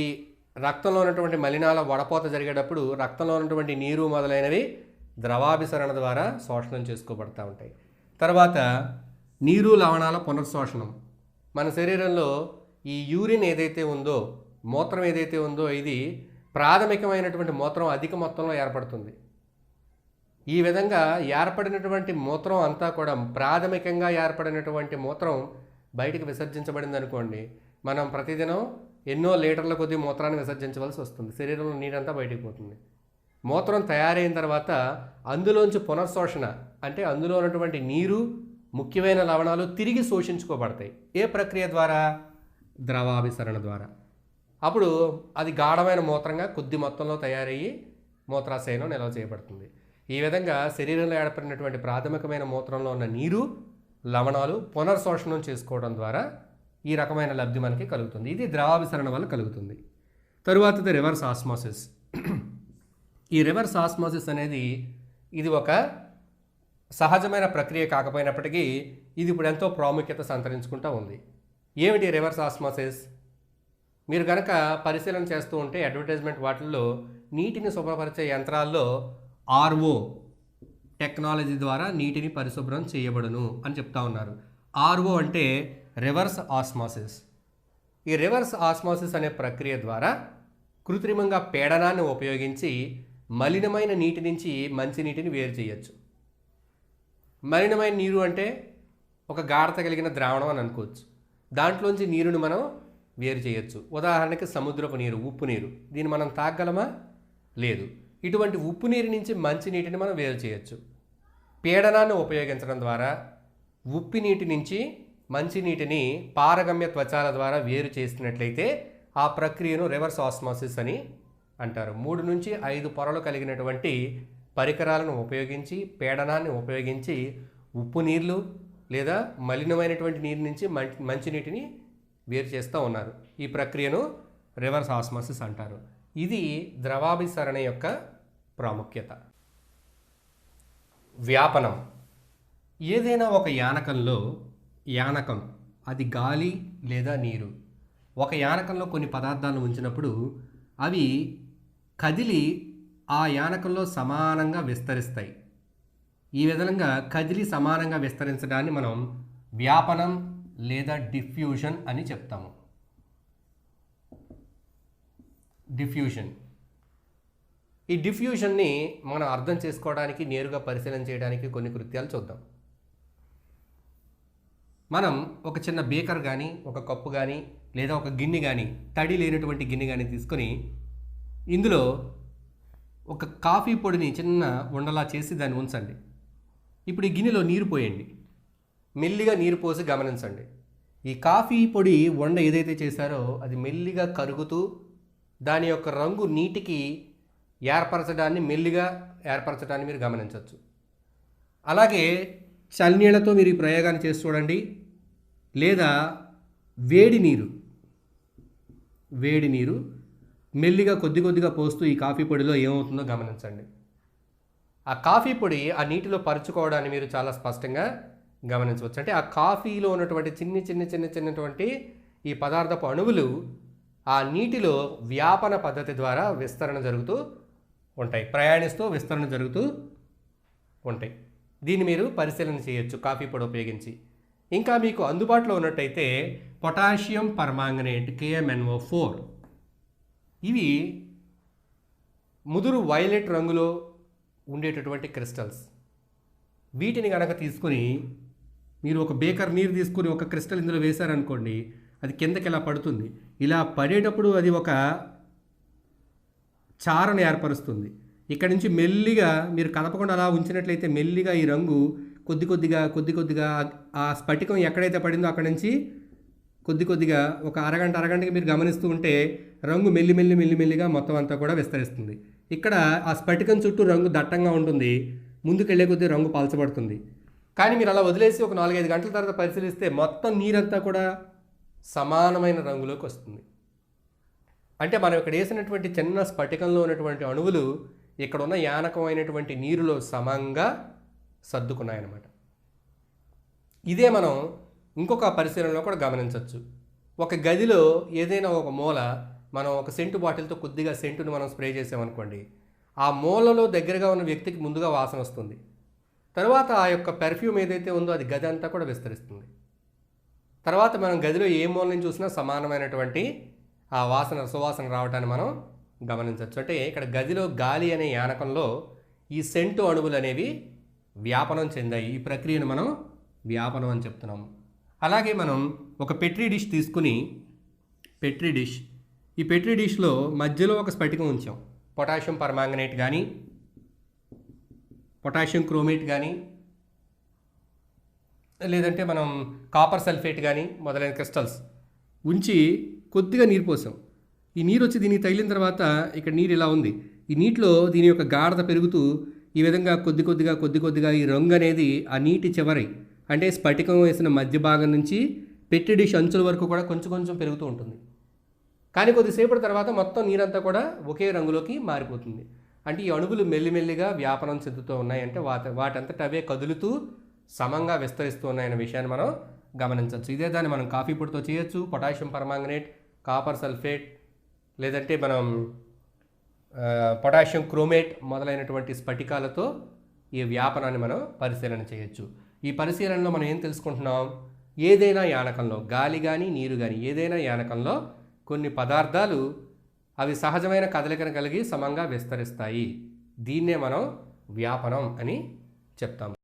రక్తంలో ఉన్నటువంటి మలినాల వడపోత జరిగేటప్పుడు రక్తంలో ఉన్నటువంటి నీరు మొదలైనవి ద్రవాభిసరణ ద్వారా శోషణం చేసుకోబడతా ఉంటాయి. తర్వాత నీరు, లవణాల పునర్శోషణం. మన శరీరంలో ఈ యూరిన్ ఏదైతే ఉందో, మూత్రం ఏదైతే ఉందో, ఇది ప్రాథమికమైనటువంటి మూత్రం అధిక మొత్తంలో ఏర్పడుతుంది. ఈ విధంగా ఏర్పడినటువంటి మూత్రం అంతా కూడా, ప్రాథమికంగా ఏర్పడినటువంటి మూత్రం బయటికి విసర్జించబడింది అనుకోండి, మనం ప్రతిదినం ఎన్నో లీటర్ల కొద్ది మూత్రాన్ని విసర్జించవలసి వస్తుంది. శరీరంలో నీరంతా బయటికి పోతుంది. మూత్రం తయారైన తర్వాత అందులోంచి పునర్శోషణ, అంటే అందులో ఉన్నటువంటి నీరు, ముఖ్యమైన లవణాలు తిరిగి శోషించుకోబడతాయి. ఏ ప్రక్రియ ద్వారా? ద్రవాభిసరణ ద్వారా. అప్పుడు అది గాఢమైన మూత్రంగా కొద్ది మొత్తంలో తయారయ్యి మూత్రాశయంలో నిల్వ చేయబడుతుంది. ఈ విధంగా శరీరంలో ఏర్పడినటువంటి ప్రాథమికమైన మూత్రంలో ఉన్న నీరు, లవణాలు పునర్శోషణం చేసుకోవడం ద్వారా ఈ రకమైన లబ్ధి మనకి కలుగుతుంది. ఇది ద్రవాభిసరణ వల్ల కలుగుతుంది. తరువాతది రివర్స్ ఆస్మోసిస్. ఈ రివర్స్ ఆస్మోసిస్ అనేది ఇది ఒక సహజమైన ప్రక్రియ కాకపోయినప్పటికీ ఇది ఇప్పుడు ఎంతో ప్రాముఖ్యత సంతరించుకుంటూ ఉంది. ఏమిటి రివర్స్ ఆస్మోసిస్? మీరు కనుక పరిశీలన చేస్తూ ఉంటే అడ్వర్టైజ్మెంట్ వాటిల్లో నీటిని శుభ్రపరిచే యంత్రాల్లో ఆర్ఓ టెక్నాలజీ ద్వారా నీటిని పరిశుభ్రం చేయబడును అని చెప్తా ఉన్నారు. ఆర్ఓ అంటే రివర్స్ ఆస్మోసిస్. ఈ రివర్స్ ఆస్మోసిస్ అనే ప్రక్రియ ద్వారా కృత్రిమంగా పీడనాన్ని ఉపయోగించి మలినమైన నీటి నుంచి మంచి నీటిని వేరు చేయొచ్చు. మలినమైన నీరు అంటే ఒక గాఢత కలిగిన ద్రావణం అని అనుకోవచ్చు. దాంట్లోంచి నీరుని మనం వేరు చేయొచ్చు. ఉదాహరణకి సముద్రపు నీరు, ఉప్పు నీరు, దీన్ని మనం తాగలమా? లేదు. ఇటువంటి ఉప్పు నీరు నుంచి మంచి నీటిని మనం వేరు చేయొచ్చు. పీడనాన్ని ఉపయోగించడం ద్వారా ఉప్పు నీటి నుంచి మంచి నీటిని పారగమ్య త్వచాల ద్వారా వేరు చేసినట్లయితే ఆ ప్రక్రియను రివర్స్ ఆస్మోసిస్ అని అంటారు. 3 నుంచి 5 పొరలు కలిగినటువంటి పరికరాలను ఉపయోగించి, పీడనాన్ని ఉపయోగించి ఉప్పు నీళ్లు లేదా మలినమైనటువంటి నీరు నుంచి మంచి నీటిని వేరు చేస్తూ ఉన్నారు. ఈ ప్రక్రియను రివర్స్ ఆస్మోసిస్ అంటారు. ఇది ద్రవాభిసరణ యొక్క ప్రాముఖ్యత. వ్యాపనం. ఏదైనా ఒక యానకం అది గాలి లేదా నీరు. ఒక యానకంలో కొన్ని పదార్థాలను ఉంచినప్పుడు అవి కదిలి ఆ యానకంలో సమానంగా విస్తరిస్తాయి. ఈ విధంగా కదిలి సమానంగా విస్తరించడాన్ని మనం వ్యాపనం లేదా డిఫ్యూషన్ అని చెప్తాము. డిఫ్యూషన్. ఈ డిఫ్యూషన్ని మనం అర్థం చేసుకోవడానికి, నేరుగా పరిశీలన చేయడానికి కొన్ని కృత్యాలు చూద్దాం. మనం ఒక చిన్న బేకర్ కానీ, ఒక కప్పు కానీ, లేదా ఒక గిన్నె కానీ, తడి లేనటువంటి గిన్నె కానీ తీసుకొని ఇందులో ఒక కాఫీ పొడిని చిన్న ఉండలా చేసి దాన్ని ఉంచండి. ఇప్పుడు ఈ గిన్నెలో నీరు పోయండి. మెల్లిగా నీరు పోసి గమనించండి. ఈ కాఫీ పొడి వండ ఏదైతే చేశారో అది మెల్లిగా కరుగుతూ దాని యొక్క రంగు నీటికి మెల్లిగా ఏర్పరచడాన్ని మీరు గమనించవచ్చు. అలాగే చల్లనీళ్లతో మీరు ఈ ప్రయోగాన్ని చేసి చూడండి. లేదా వేడి నీరు మెల్లిగా కొద్దిగా పోస్తూ ఈ కాఫీ పొడిలో ఏమవుతుందో గమనించండి. ఆ కాఫీ పొడి ఆ నీటిలో పరుచుకోవడాన్ని మీరు చాలా స్పష్టంగా గమనించవచ్చు. అంటే ఆ కాఫీలో ఉన్నటువంటి చిన్నటువంటి ఈ పదార్థపు అణువులు ఆ నీటిలో వ్యాపన పద్ధతి ద్వారా విస్తరణ జరుగుతూ ఉంటాయి, ప్రయాణిస్తూ విస్తరణ జరుగుతూ ఉంటాయి. దీన్ని మీరు పరిశీలన చేయొచ్చు కాఫీ పొడి ఉపయోగించి. ఇంకా మీకు అందుబాటులో ఉన్నట్టయితే పొటాషియం పర్మాంగనేట్ KMnO4, ఇవి ముదురు వైలెట్ రంగులో ఉండేటటువంటి క్రిస్టల్స్. వీటిని కనుక తీసుకుని మీరు ఒక బేకర్ నీరు తీసుకుని ఒక క్రిస్టల్ ఇందులో వేశారనుకోండి, అది కిందకి ఇలా పడుతుంది. ఇలా పడేటప్పుడు అది ఒక చారను ఏర్పరుస్తుంది. ఇక్కడ నుంచి మెల్లిగా మీరు కదపకుండా అలా ఉంచినట్లయితే మెల్లిగా ఈ రంగు కొద్ది కొద్దిగా ఆ స్ఫటికం ఎక్కడైతే పడిందో అక్కడ నుంచి కొద్దిగా ఒక అరగంటకి మీరు గమనిస్తూ ఉంటే రంగు మెల్లిమెల్లిగా మొత్తం అంతా కూడా విస్తరిస్తుంది. ఇక్కడ ఆ స్ఫటికం చుట్టూ రంగు దట్టంగా ఉంటుంది, ముందుకెళ్లే కొద్దీ రంగు పలచబడుతుంది. కానీ మీరు అలా వదిలేసి ఒక 4-5 గంటల తర్వాత పరిశీలిస్తే మొత్తం నీరంతా కూడా సమానమైన రంగులోకి వస్తుంది. అంటే మనం ఇక్కడ వేసినటువంటి చిన్న స్ఫటికంలో ఉన్నటువంటి అణువులు ఇక్కడ ఉన్న యానకమైనటువంటి నీరులో సమంగా సర్దుకున్నాయన్నమాట. ఇదే మనం ఇంకొక పరిశీలనలో కూడా గమనించవచ్చు. ఒక గదిలో ఏదైనా ఒక మూల మనం ఒక సెంటు బాటిల్తో కొద్దిగా సెంటును మనం స్ప్రే చేసామనుకోండి, ఆ మూలలో దగ్గరగా ఉన్న వ్యక్తికి ముందుగా వాసన వస్తుంది. తర్వాత ఆ యొక్క పెర్ఫ్యూమ్ ఏదైతే ఉందో అది గది అంతా కూడా విస్తరిస్తుంది. తర్వాత మనం గదిలో ఏ మూల నుంచి చూసినా సమానమైనటువంటి ఆ సువాసన రావటాన్ని మనం గమనించవచ్చు. అంటే ఇక్కడ గదిలో గాలి అనే యానకంలో ఈ సెంటు అణువులు అనేవి వ్యాపనం చెందాయి. ఈ ప్రక్రియను మనం వ్యాపనం అని చెప్తున్నాము. అలాగే మనం ఒక పెట్రీ డిష్ తీసుకుని ఈ పెట్రీ డిష్లో మధ్యలో ఒక స్ఫటికం ఉంచాం. పొటాషియం పర్మాంగనేట్ కానీ పొటాషియం క్రోమేట్ కానీ లేదంటే మనం కాపర్ సల్ఫేట్ కానీ మొదలైన క్రిస్టల్స్ ఉంచి కొద్దిగా నీరు పోసాం. ఈ నీరు వచ్చి దీనికి తగిలిన తర్వాత ఇక్కడ నీరు ఇలా ఉంది. ఈ నీటిలో దీని యొక్క గాఢత పెరుగుతూ ఈ విధంగా కొద్దిగా ఈ రంగు అనేది ఆ నీటి చివరి అంటే స్ఫటికం వేసిన మధ్య భాగం నుంచి పెట్రీ డిష్ అంచుల వరకు కూడా కొంచెం పెరుగుతూ ఉంటుంది. కానీ కొద్దిసేపటి తర్వాత మొత్తం నీరంతా కూడా ఒకే రంగులోకి మారిపోతుంది. అంటే ఈ అణువులు మెల్లిమెల్లిగా వ్యాపనం చెందుతూ ఉన్నాయి. అంటే వాటంతట అవే కదులుతూ సమంగా విస్తరిస్తూ ఉన్నాయనే విషయాన్ని మనం గమనించవచ్చు. ఇదే దాన్ని మనం కాఫీ పొడితో చేయొచ్చు. పొటాషియం పర్మాంగనేట్, కాపర్ సల్ఫేట్, లేదంటే మనం పొటాషియం క్రోమేట్ మొదలైనటువంటి స్ఫటికాలతో ఈ వ్యాపనాన్ని మనం పరిశీలన చేయొచ్చు. ఈ పరిశీలనలో మనం ఏం తెలుసుకుంటున్నాం? ఏదైనా యానకంలో గాలి కానీ నీరు కానీ ఏదైనా యానకంలో కొన్ని పదార్థాలు అవి సహజమైన కదలికను కలిగి సమంగా విస్తరిస్తాయి. దీన్నే మనం వ్యాపనం అని చెప్తాము.